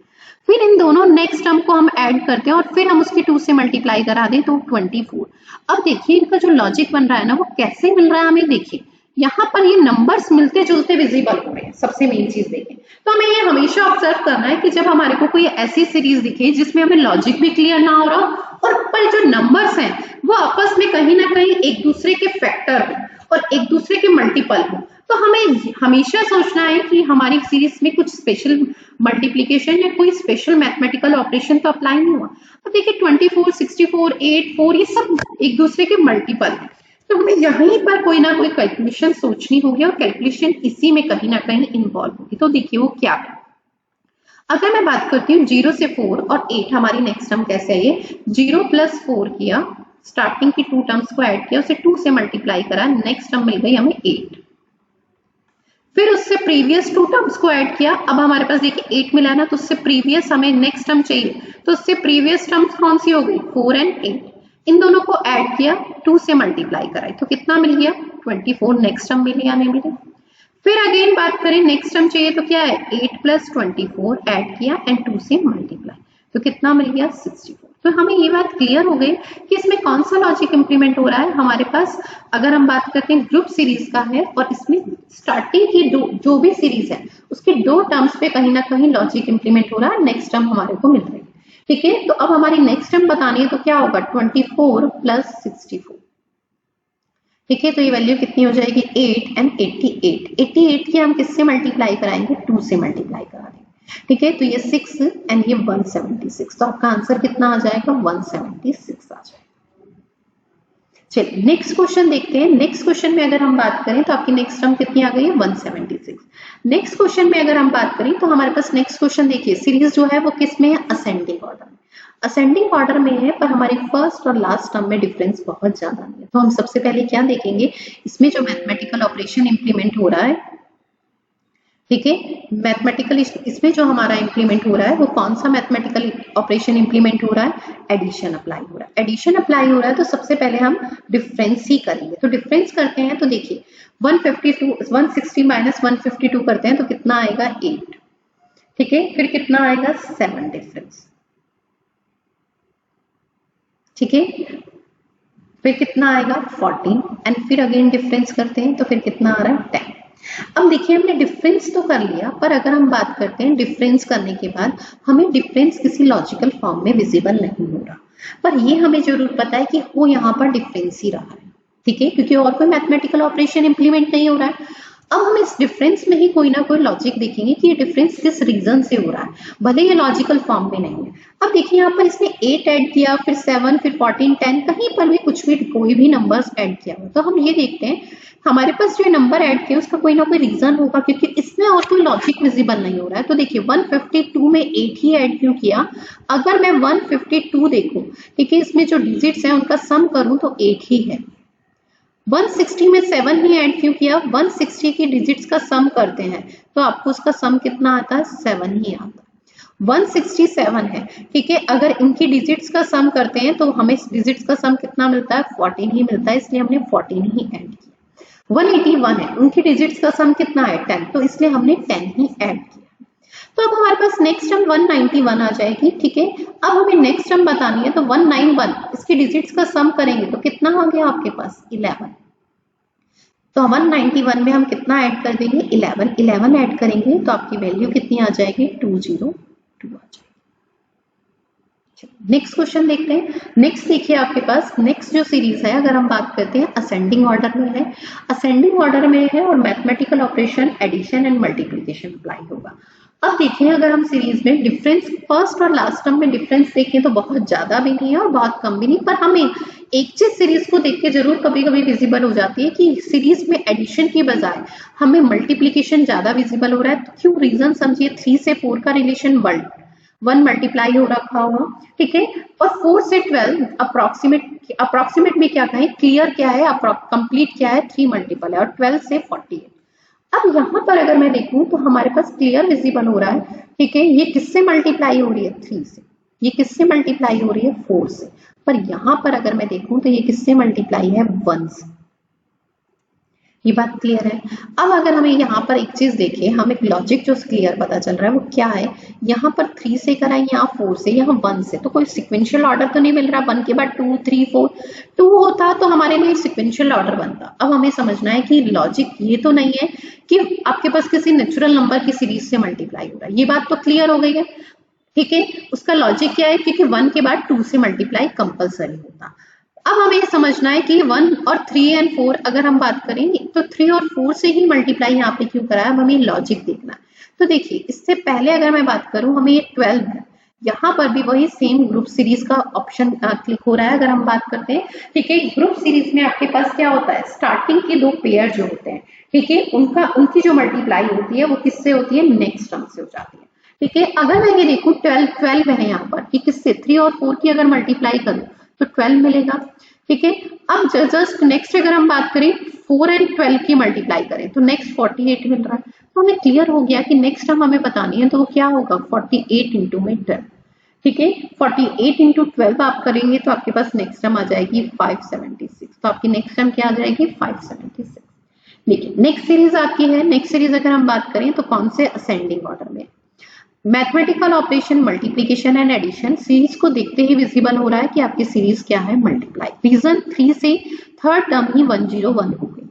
फिर इन दोनों नेक्स्ट टर्म को हम ऐड करते हैं और फिर हम उसकी 2 से मल्टीप्लाई करा दें तो 24। अब देखिए इनका जो लॉजिक बन रहा है ना वो कैसे मिल रहा है हमें, देखिए यहाँ पर ये नंबर्स मिलते जुलते विजिबल हो रहे हैं। सबसे मेन चीज देखें तो हमें ये हमेशा ऑब्जर्व करना है कि जब हमारे को कोई ऐसी सीरीज दिखे जिसमें हमें लॉजिक भी क्लियर ना हो रहा और पर जो नंबर्स हैं वो आपस में कहीं ना कहीं एक दूसरे के फैक्टर हो और एक दूसरे के मल्टीपल हो, तो हमें हमेशा सोचना है कि हमारी सीरीज में कुछ स्पेशल मल्टीप्लिकेशन या कोई स्पेशल मैथमेटिकल ऑपरेशन तो अप्लाई नहीं हुआ। अब देखिए 24 64 8 4 ये सब एक दूसरे के मल्टीपल है, तो हमें यहीं पर कोई ना कोई कैलकुलेशन सोचनी होगी और कैलकुलेशन इसी में कहीं ना कहीं इन्वॉल्व होगी। तो देखिए वो क्या है, अगर मैं बात करती हूँ 0 से 4 और 8 हमारी नेक्स्ट टर्म कैसे है, ये 0 + 4 किया, स्टार्टिंग की 2 टर्म्स को ऐड किया, उसे 2 से मल्टीप्लाई करा, नेक्स्ट टर्म मिल गई हमें 8। फिर उससे प्रीवियस 2 टर्म्स को ऐड किया, अब हमारे पास देखिए 8 मिला ना, तो उससे प्रीवियस हमें नेक्स्ट टर्म चाहिए, तो उससे प्रीवियस टर्म्स कौन सी हो गई 4 और 8, इन दोनों को ऐड किया 2 से मल्टीप्लाई कराई तो कितना मिल गया 24, नेक्स्ट टर्म मिली या नहीं मिली। फिर अगेन बात करें नेक्स्ट टर्म चाहिए तो क्या है 8 + 24 ऐड किया एंड 2 से मल्टीप्लाई तो कितना मिल गया 64। तो हमें ये बात क्लियर हो गई कि इसमें कौन सा लॉजिक इंप्लीमेंट हो रहा है हमारे पास। अगर हम बात करते हैं ग्रुप सीरीज का है और इसमें स्टार्टिंग की जो भी सीरीज है उसके 2 टर्म्स पे कहीं ना कहीं लॉजिक इंप्लीमेंट हो रहा है, नेक्स्ट टर्म हमारे को मिल रही है, ठीक है। तो अब हमारी नेक्स्ट टर्म बतानी है तो क्या होगा 24 + 64, ठीक है, तो ये वैल्यू कितनी हो जाएगी 8 और 88। 88 की हम किससे मल्टीप्लाई कराएंगे 2 से मल्टीप्लाई करा देंगे, ठीक है, तो ये 6 और ये 176, तो आपका आंसर कितना आ जाएगा 176 आ जाएगा। चलिए नेक्स्ट क्वेश्चन देखते हैं। नेक्स्ट क्वेश्चन में अगर हम बात करें तो आपकी नेक्स्ट टर्म कितनी आ गई है 176। नेक्स्ट क्वेश्चन में अगर हम बात करें तो हमारे पास नेक्स्ट क्वेश्चन देखिए सीरीज जो है वो किस में है असेंडिंग ऑर्डर में, असेंडिंग ऑर्डर में है, पर हमारे फर्स्ट और लास्ट टर्म में डिफरेंस बहुत ज्यादा नहीं है। तो हम सबसे पहले क्या देखेंगे, इसमें जो मैथमेटिकल ऑपरेशन इंप्लीमेंट हो रहा है, ठीक है, मैथमेटिकल इसमें जो हमारा इंप्लीमेंट हो रहा है वो कौन सा मैथमेटिकल ऑपरेशन इंप्लीमेंट हो रहा है, एडिशन अप्लाई हो रहा है। एडिशन अप्लाई हो रहा है तो सबसे पहले हम डिफरेंस ही करेंगे। तो डिफरेंस करते हैं तो देखिए 160 - 152 करते हैं तो कितना आएगा 8, ठीक है, फिर कितना आएगा 7 डिफरेंस, ठीक है, फिर कितना आएगा 14 एंड फिर अगेन डिफरेंस करते हैं तो फिर कितना आ रहा है 10। अब देखिए हमने डिफरेंस तो कर लिया, पर अगर हम बात करते हैं डिफरेंस करने के बाद हमें डिफरेंस किसी लॉजिकल फॉर्म में विजिबल नहीं हो रहा, पर ये हमें जरूर पता है कि वो यहाँ पर डिफरेंस ही रहा है, ठीक है, क्योंकि और कोई मैथमेटिकल ऑपरेशन इंप्लीमेंट नहीं हो रहा है। अब हम इस डिफरेंस में ही कोई ना कोई लॉजिक देखेंगे कि ये डिफरेंस किस रीजन से हो रहा है, भले ये लॉजिकल फॉर्म में नहीं है। अब देखिए यहाँ पर इसने 8 ऐड किया, फिर 7, फिर 14 10, कहीं पर भी कुछ भी कोई भी नंबर्स ऐड किया हो तो हम ये देखते हैं हमारे पास जो नंबर ऐड किया उसका कोई ना कोई रीजन होगा, क्योंकि इसमें और कोई लॉजिक विजिबल नहीं हो रहा है। तो देखिए 152 में 8 ही ऐड क्यों किया, अगर मैं 152 देखूं, ठीक है, इसमें जो डिजिट्स हैं उनका सम करूं तो 8 ही है। 160 में 7 ही ऐड क्यों किया, 160 की डिजिट्स का सम करते हैं तो आपको उसका सम कितना आता है 7 ही आता है। 167 है, ठीक है, अगर इनकी डिजिट्स का सम करते हैं तो हमें डिजिट्स का सम कितना मिलता है 14 ही मिलता है, इसलिए हमने 14 ही ऐड किया। 181 है, उनकी डिजिट्स का सम कितना है 10, तो इसलिए हमने 10 ही ऐड किया। तो अब हमारे पास नेक्स्ट टर्म 191 आ जाएगी, ठीक है। अब हमें नेक्स्ट टर्म बतानी है तो 191 इसकी डिजिट्स का सम करेंगे तो कितना आ गया आपके पास 11। तो 191 में हम कितना ऐड कर देंगे 11 ऐड करेंगे तो आपकी वैल्यू कितनी आ जाएगी 202 आ जाएगी, नेक्स्ट क्वेश्चन देखते हैं। नेक्स्ट देखिए आपके पास नेक्स्ट जो सीरीज है, अगर हम बात करते हैं असेंडिंग ऑर्डर में है, असेंडिंग ऑर्डर में है और mathematical operation addition and multiplication apply होगा। अब देखिए अगर हम सीरीज में डिफरेंस फर्स्ट और लास्ट टर्म में डिफरेंस देखें तो बहुत ज्यादा भी नहीं है और बहुत कम भी नहीं, पर हमें एक चीज सीरीज को देख के जरूर कभी कभी विजिबल हो जाती है कि सीरीज में एडिशन की बजाय हमें मल्टीप्लीकेशन ज्यादा विजिबल हो रहा है। तो क्यों, रीजन समझिए। 3 से 4 का रिलेशन 1 मल्टीप्लाई हो रखा होगा, ठीक है, और 4 से 12 अप्रोक्सीमेट में क्या कहें, क्लियर क्या है, कंप्लीट क्या है, 3 मल्टीपल है, और 12 से 48। अब यहाँ पर अगर मैं देखूं तो हमारे पास क्लियर विजिबल हो रहा है, ठीक है, ये किससे मल्टीप्लाई हो रही है, 3 से, ये किससे मल्टीप्लाई हो रही है, 4 से, पर यहाँ पर अगर मैं देखूं तो ये किससे मल्टीप्लाई है, 1 से। ये बात क्लियर है। अब अगर हमें यहाँ पर एक चीज देखें, हम एक लॉजिक जो क्लियर पता चल रहा है वो क्या है, यहाँ पर 3 से कराएं, यहाँ 4 से, यहाँ 1 से, तो कोई सिक्वेंशियल ऑर्डर तो नहीं मिल रहा, 1 के बाद 2 3 4, 2 होता तो हमारे लिए सिक्वेंशियल ऑर्डर बनता। अब हमें समझना है कि लॉजिक ये तो नहीं है कि आपके पास किसी नेचुरल नंबर की सीरीज से मल्टीप्लाई हो रहा है, ये बात तो क्लियर हो गई है, ठीक है। उसका लॉजिक क्या है, क्योंकि 1 के बाद 2 से मल्टीप्लाई कंपलसरी होता। अब हमें समझना है कि 1 और 3 एंड 4 अगर हम बात करें तो 3 और 4 से ही मल्टीप्लाई यहाँ पे क्यों कराया, हमें लॉजिक देखना है। तो देखिए इससे पहले अगर मैं बात करूं, हमें ये 12 है, यहाँ पर भी वही सेम ग्रुप सीरीज का ऑप्शन क्लिक हो रहा है। अगर हम बात करते हैं, ठीक है, ग्रुप सीरीज में आपके पास क्या होता है, स्टार्टिंग के 2 पेयर जो होते हैं, ठीक है, उनकी जो मल्टीप्लाई होती है वो किससे होती है, नेक्स्ट टर्म से हो जाती है, ठीक है। अगर मैं ये देखूं 12 है यहाँ पर, कि किससे, 3 और 4 की अगर मल्टीप्लाई करूं तो 12 मिलेगा, ठीक है। अब जस्ट नेक्स्ट अगर हम बात करें 4 एंड 12 की मल्टीप्लाई करें तो नेक्स्ट 48 मिल रहा है। तो हमें क्लियर हो गया कि नेक्स्ट टर्म हमें बतानी है तो वो क्या होगा, 48 इंटू में 12, ठीक है। 48 इंटू 12 आप करेंगे तो आपके पास नेक्स्ट टर्म आ जाएगी 576। तो आपकी नेक्स्ट टर्म क्या आ जाएगी, 576। देखिए नेक्स्ट सीरीज आपकी है, नेक्स्ट सीरीज अगर हम बात करें तो कौन से, असेंडिंग ऑर्डर में। Mathematical operation multiplication and addition series को देखते ही विजिबल हो रहा है कि आपकी सीरीज क्या है, मल्टीप्लाई। रीजन 3 से थर्ड टर्म ही 101 हो गई,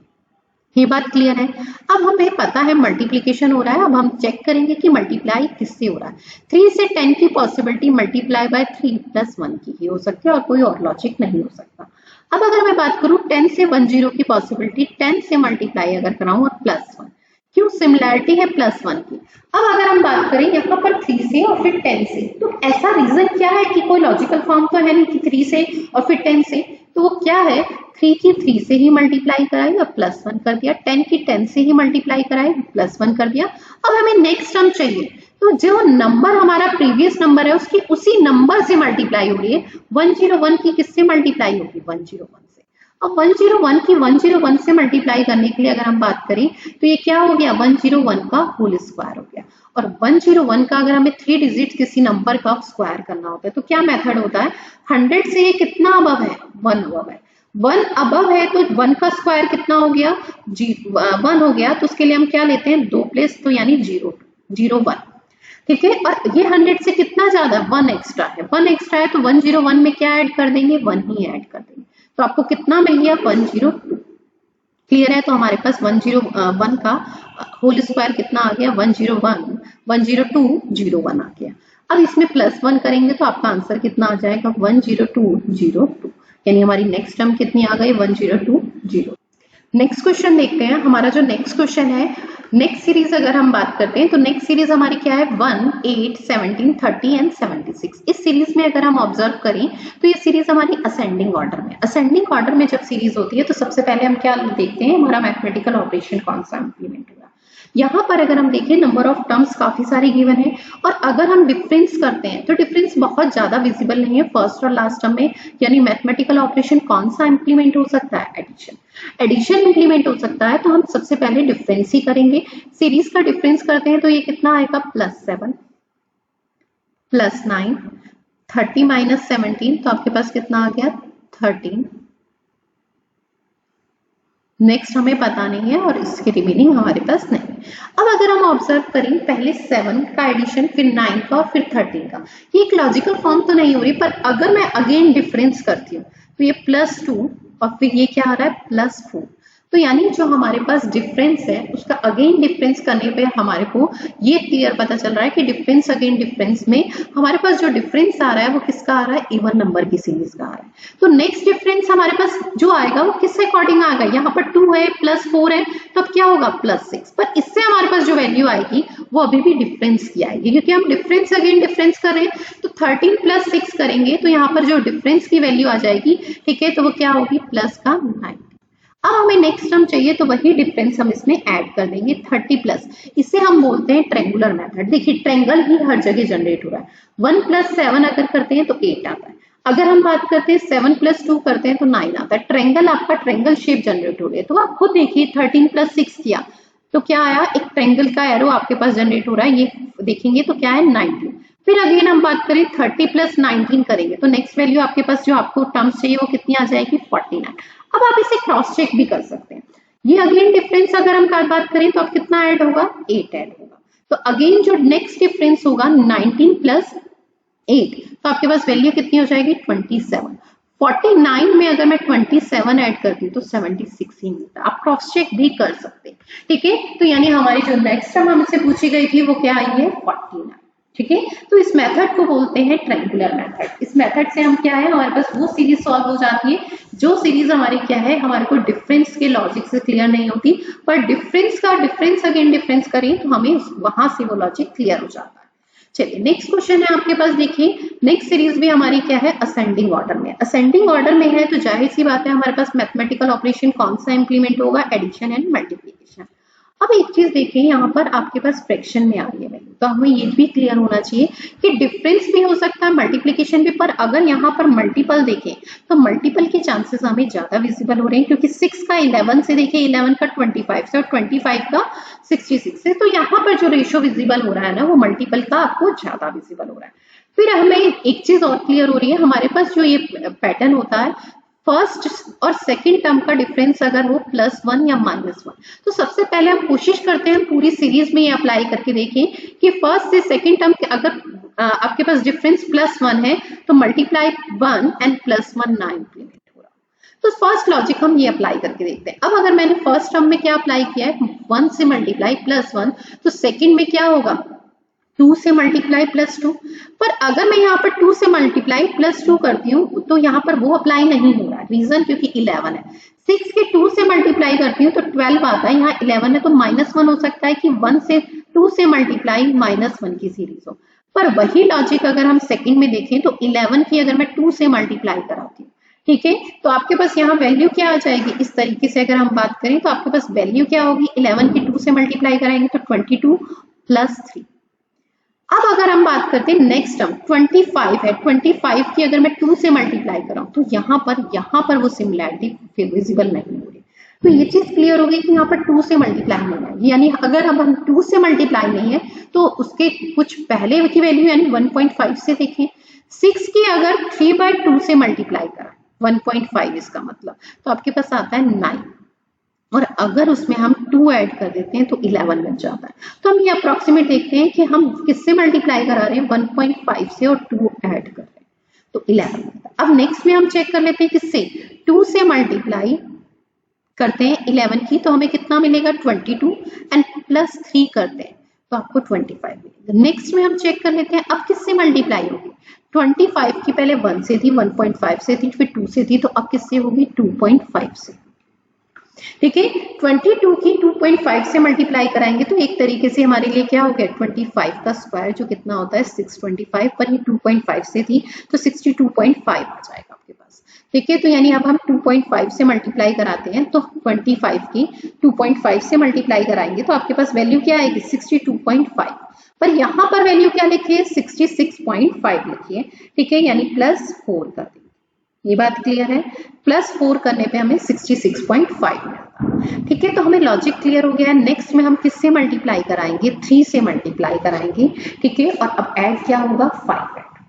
ये बात क्लियर है। अब हमें पता है मल्टीप्लिकेशन हो रहा है, अब हम चेक करेंगे कि मल्टीप्लाई किससे हो रहा है। 3 से 10 की पॉसिबिलिटी मल्टीप्लाई बाय 3 + 1 की ही हो सकती है और कोई और लॉजिक नहीं हो सकता। अब अगर मैं बात करूं 10 से 10 की पॉसिबिलिटी 10 से मल्टीप्लाई अगर कराऊं और +1, क्यों, सिमिलैरिटी है +1 की। अब अगर हम बात करें यहाँ पर 3 से और फिर 10 से, तो ऐसा रीजन क्या है कि कोई लॉजिकल फॉर्म तो है नहीं कि 3 से और फिर 10 से, तो वो क्या है, 3 की 3 से ही मल्टीप्लाई कराई और +1 कर दिया, 10 की 10 से ही मल्टीप्लाई कराई +1 कर दिया। अब हमें नेक्स्ट टर्म चाहिए, तो जो नंबर हमारा प्रीवियस नंबर है उसकी उसी नंबर से मल्टीप्लाई हो रही है। 101 की किससे मल्टीप्लाई होगी, 101 से। अब 101 की 101 से मल्टीप्लाई करने के लिए अगर हम बात करें तो ये क्या हो गया, 101 का होल स्क्वायर हो गया। और 101 का अगर हमें 3 डिजिट किसी नंबर का स्क्वायर करना होता है तो क्या मेथड होता है, 100 से ये कितना अबव है, 1 अबव है। 1 अबव है तो 1 का स्क्वायर कितना हो गया, 1 हो गया, तो उसके लिए हम क्या लेते हैं, 2 प्लेस, तो यानी 01, ठीक है। और ये 100 से कितना ज्यादा, 1 एक्स्ट्रा है, 1 एक्स्ट्रा है तो 101 में क्या ऐड कर देंगे, 1 ही ऐड कर देंगे, तो आपको कितना मिल गया, 102। क्लियर है, तो हमारे पास 101 का होल स्क्वायर कितना आ गया, 101, 102, 01 आ गया। अब इसमें +1 करेंगे तो आपका आंसर कितना आ जाएगा, 10202, यानी हमारी नेक्स्ट टर्म कितनी आ गई, 10202। नेक्स्ट क्वेश्चन देखते हैं। हमारा जो नेक्स्ट क्वेश्चन है, नेक्स्ट सीरीज अगर हम बात करते हैं तो नेक्स्ट सीरीज हमारी क्या है, 1, 8, 17, 30 एंड 76। इस सीरीज में अगर हम ऑब्जर्व करें तो ये सीरीज हमारी असेंडिंग ऑर्डर में, असेंडिंग ऑर्डर में जब सीरीज होती है तो सबसे पहले हम क्या देखते हैं, हमारा मैथमेटिकल ऑपरेशन कौन सा इंप्लीमेंट हुआ। यहाँ पर अगर हम देखें नंबर ऑफ टर्म्स काफी सारी गिवन है, और अगर हम डिफरेंस करते हैं तो डिफरेंस बहुत ज्यादा विजिबल नहीं है फर्स्ट और लास्ट टर्म में, यानी मैथमेटिकल ऑपरेशन कौन सा इंप्लीमेंट हो सकता है, एडिशन, एडिशन इंप्लीमेंट हो सकता है। तो हम सबसे पहले डिफरेंस ही करेंगे, सीरीज का डिफरेंस करते हैं तो ये कितना आएगा, +7 +9, 30 - 17, तो आपके पास कितना आ गया, 13। नेक्स्ट हमें पता नहीं है और इसके रिमेनिंग हमारे पास नहीं। अब अगर हम ऑब्जर्व करें, पहले 7 का एडिशन, फिर 9 का, फिर 13 का, ये एक लॉजिकल फॉर्म तो नहीं हो रही, पर अगर मैं अगेन डिफरेंस करती हूँ तो ये +2 और फिर ये क्या आ रहा है, +4, तो यानी जो हमारे पास डिफरेंस है उसका अगेन डिफरेंस करने पे हमारे को ये क्लियर पता चल रहा है कि डिफरेंस अगेन डिफरेंस में हमारे पास जो डिफरेंस आ रहा है वो किसका आ रहा है, इवन नंबर की सीरीज का आ रहा है। तो नेक्स्ट डिफरेंस हमारे पास जो आएगा वो किस अकॉर्डिंग आएगा, यहाँ पर 2 है प्लस 4 है तो अब क्या होगा +6, पर इससे हमारे पास जो वैल्यू आएगी वो अभी भी डिफरेंस की आएगी क्योंकि हम डिफरेंस अगेन डिफरेंस कर रहे हैं। तो 13 + 6 करेंगे तो यहाँ पर जो डिफरेंस की वैल्यू आ जाएगी, ठीक है, तो वो क्या होगी प्लस का 9। अब हमें नेक्स्ट टर्म चाहिए तो वही डिफरेंस हम इसमें ऐड कर देंगे 30 प्लस, इसे हम बोलते हैं ट्रायंगुलर मेथड। देखिए ट्रायंगल ही हर जगह जनरेट हो रहा है। 1 + 7 अगर करते हैं तो 8 आता है, अगर हम बात करते हैं 7 + 2 करते हैं तो 9 आता है। ट्रायंगल आपका ट्रायंगल शेप जनरेट हो रही है। तो आप खुद देखिए 13 + 6 किया तो क्या आया, एक ट्रायंगल का एरो आपके पास जनरेट हो रहा है, ये देखेंगे तो क्या है 19। फिर अगेन हम बात करें 30 + 19 करेंगे तो नेक्स्ट वैल्यू आपके पास जो आपको टर्म्स चाहिए वो कितनी आ जाएगी 49। अब आप इसे क्रॉस चेक भी कर सकते हैं। ये अगेन डिफरेंस अगर हम बात करें तो अब कितना ऐड होगा, 8 ऐड होगा। तो अगेन जो नेक्स्ट डिफरेंस होगा 19 + 8 तो आपके पास वैल्यू कितनी हो जाएगी 27। 49 में अगर मैं 27 ऐड करती हूँ तो 76 ही मिलता है। आप क्रॉस चेक भी कर सकते हैं, ठीक है। तो यानी हमारी जो नेक्स्ट टर्म हमसे पूछी गई थी वो क्या आई है 49, ठीक है। तो इस मेथड को बोलते हैं ट्रायंगुलर मेथड। इस मेथड से हम क्या है, हमारे पास वो सीरीज सॉल्व हो जाती है जो सीरीज हमारी क्या है, हमारे को डिफरेंस के लॉजिक से क्लियर नहीं होती, पर डिफरेंस अगेन डिफरेंस करें तो हमें वहां से वो लॉजिक क्लियर हो जाता है। चलिए नेक्स्ट क्वेश्चन है आपके पास, देखिए नेक्स्ट सीरीज भी हमारी क्या है असेंडिंग ऑर्डर में। असेंडिंग ऑर्डर में है तो जाहिर सी बात है हमारे पास मैथमेटिकल ऑपरेशन कौन सा इंप्लीमेंट होगा, एडिशन एंड मल्टीप्लिकेशन। अब एक चीज देखिए यहाँ पर आपके पास फ्रैक्शन में आ रही है वैल्यू, तो हमें ये भी क्लियर होना चाहिए कि डिफरेंस भी हो सकता है मल्टीप्लिकेशन भी, पर अगर यहाँ पर मल्टीपल देखें तो मल्टीपल के चांसेस हमें ज्यादा विजिबल हो रहे हैं क्योंकि 6 का 11 से देखिए, 11 का 25 से और 25 का 66 से, तो यहाँ पर जो रेशियो विजिबल हो रहा है ना वो मल्टीपल का आपको ज्यादा विजिबल हो रहा है। फिर हमें एक चीज और क्लियर हो रही है, हमारे पास जो ये पैटर्न होता है फर्स्ट और सेकंड टर्म का डिफरेंस अगर हो +1 या -1, तो सबसे पहले हम कोशिश करते हैं पूरी सीरीज में ये अप्लाई करके देखें कि फर्स्ट से सेकंड टर्म के अगर आपके पास डिफरेंस +1 है तो मल्टीप्लाई 1 एंड +1 ना इंप्लीमेंट हो रहा। तो फर्स्ट लॉजिक हम ये अप्लाई करके देखते हैं। अब अगर मैंने फर्स्ट टर्म में क्या अप्लाई किया है 1 से मल्टीप्लाई +1, तो सेकेंड में क्या होगा 2 से मल्टीप्लाई +2, पर अगर मैं यहाँ पर 2 से मल्टीप्लाई +2 करती हूँ तो यहाँ पर वो अप्लाई नहीं हो रहा है, रीजन क्योंकि 11 है। 6 के 2 से मल्टीप्लाई करती हूँ तो 12 आता है, यहाँ 11 है तो -1 हो सकता है कि 1 से 2 से मल्टीप्लाई -1 की सीरीज हो। पर वही लॉजिक अगर हम सेकंड में देखें तो 11 की अगर मैं 2 से मल्टीप्लाई कराती हूँ, ठीक है, तो आपके पास यहाँ वैल्यू क्या आ जाएगी, इस तरीके से अगर हम बात करें तो आपके पास वैल्यू क्या होगी, 11 की 2 से मल्टीप्लाई कराएंगे तो 22 + 3। अब अगर हम बात करते हैं नेक्स्ट टर्म 25 है, 25 की अगर मैं 2 से मल्टीप्लाई कराऊं तो यहाँ पर वो सिमिलैरिटी विजिबल नहीं हो रही। तो ये चीज क्लियर हो गई कि यहाँ पर 2 से मल्टीप्लाई नहीं है, यानी अगर अब हम 2 से मल्टीप्लाई नहीं है तो उसके कुछ पहले की वैल्यू यानी 1.5 से देखें। 6 की अगर 3/2 से मल्टीप्लाई करा 1.5 इसका मतलब तो आपके पास आता है 9, और अगर उसमें हम 2 ऐड कर देते हैं तो 11 बन जाता है। तो हम ये अप्रोक्सीमेट देखते हैं कि हम किससे मल्टीप्लाई करा रहे हैं 1.5 से और 2 ऐड कर रहे हैं तो 11 बनता है। अब नेक्स्ट में हम चेक कर लेते हैं किससे, 2 से मल्टीप्लाई करते हैं 11 की तो हमें कितना मिलेगा 22 एंड +3 करते हैं तो आपको 25 मिलेगा। नेक्स्ट में हम चेक कर लेते हैं अब किससे मल्टीप्लाई होगी, 25 की पहले 1 से थी, 1.5 से थी, फिर 2 से थी, तो अब किससे होगी 2.5 से, ठीक है। 22 की 2.5 से मल्टीप्लाई कराएंगे तो एक तरीके से हमारे लिए क्या हो गया 25 का स्क्वायर जो कितना होता है 625, पर ये 2.5 से थी तो 62.5 आ जाएगा आपके पास, ठीक है। तो यानी अब हम 2.5 से मल्टीप्लाई कराते हैं तो 25 की 2.5 से मल्टीप्लाई कराएंगे तो आपके पास वैल्यू क्या आएगी 62.5, पर यहाँ पर वैल्यू क्या लिखिए 66.5 लिखिए, ठीक है, यानी +4 कर देंगे। ये बात क्लियर है, +4 करने पे हमें 66.5 मिलता, ठीक है। तो हमें लॉजिक क्लियर हो गया है। नेक्स्ट में हम किससे मल्टीप्लाई कराएंगे 3 से मल्टीप्लाई कराएंगे, ठीक है, और अब ऐड क्या होगा 5 ऐड,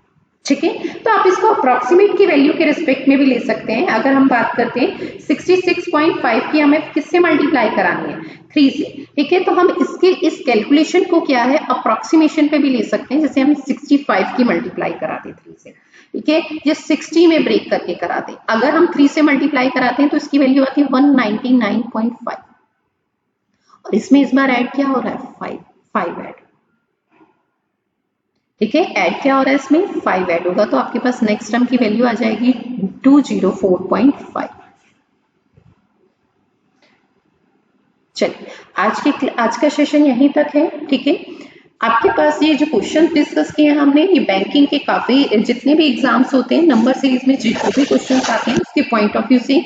ठीक है। तो आप इसको अप्रोक्सीमेट की वैल्यू के रिस्पेक्ट में भी ले सकते हैं। अगर हम बात करते हैं 66.5 की हमें किससे मल्टीप्लाई करानी है, 3 से, ठीक है। तो हम इसके इस कैलकुलेशन को क्या है अप्रोक्सीमेशन पे भी ले सकते हैं, जैसे हम 65 की मल्टीप्लाई करा दे 3 से, ठीक है, ये 60 में ब्रेक करके करा दे। अगर हम 3 से मल्टीप्लाई कराते हैं तो इसकी वैल्यू आती है 199.5 और इसमें इस बार ऐड क्या हो रहा है 5 ऐड, ठीक है। ऐड क्या हो रहा है इसमें 5 ऐड होगा तो आपके पास नेक्स्ट टर्म की वैल्यू आ जाएगी 204.5। चलिए आज का सेशन यहीं तक है, ठीक है। आपके पास ये जो क्वेश्चन डिस्कस किए हैं हमने, ये बैंकिंग के काफी जितने भी एग्जाम्स होते हैं नंबर सीरीज में जितने भी क्वेश्चन आते हैं उसके पॉइंट ऑफ व्यू से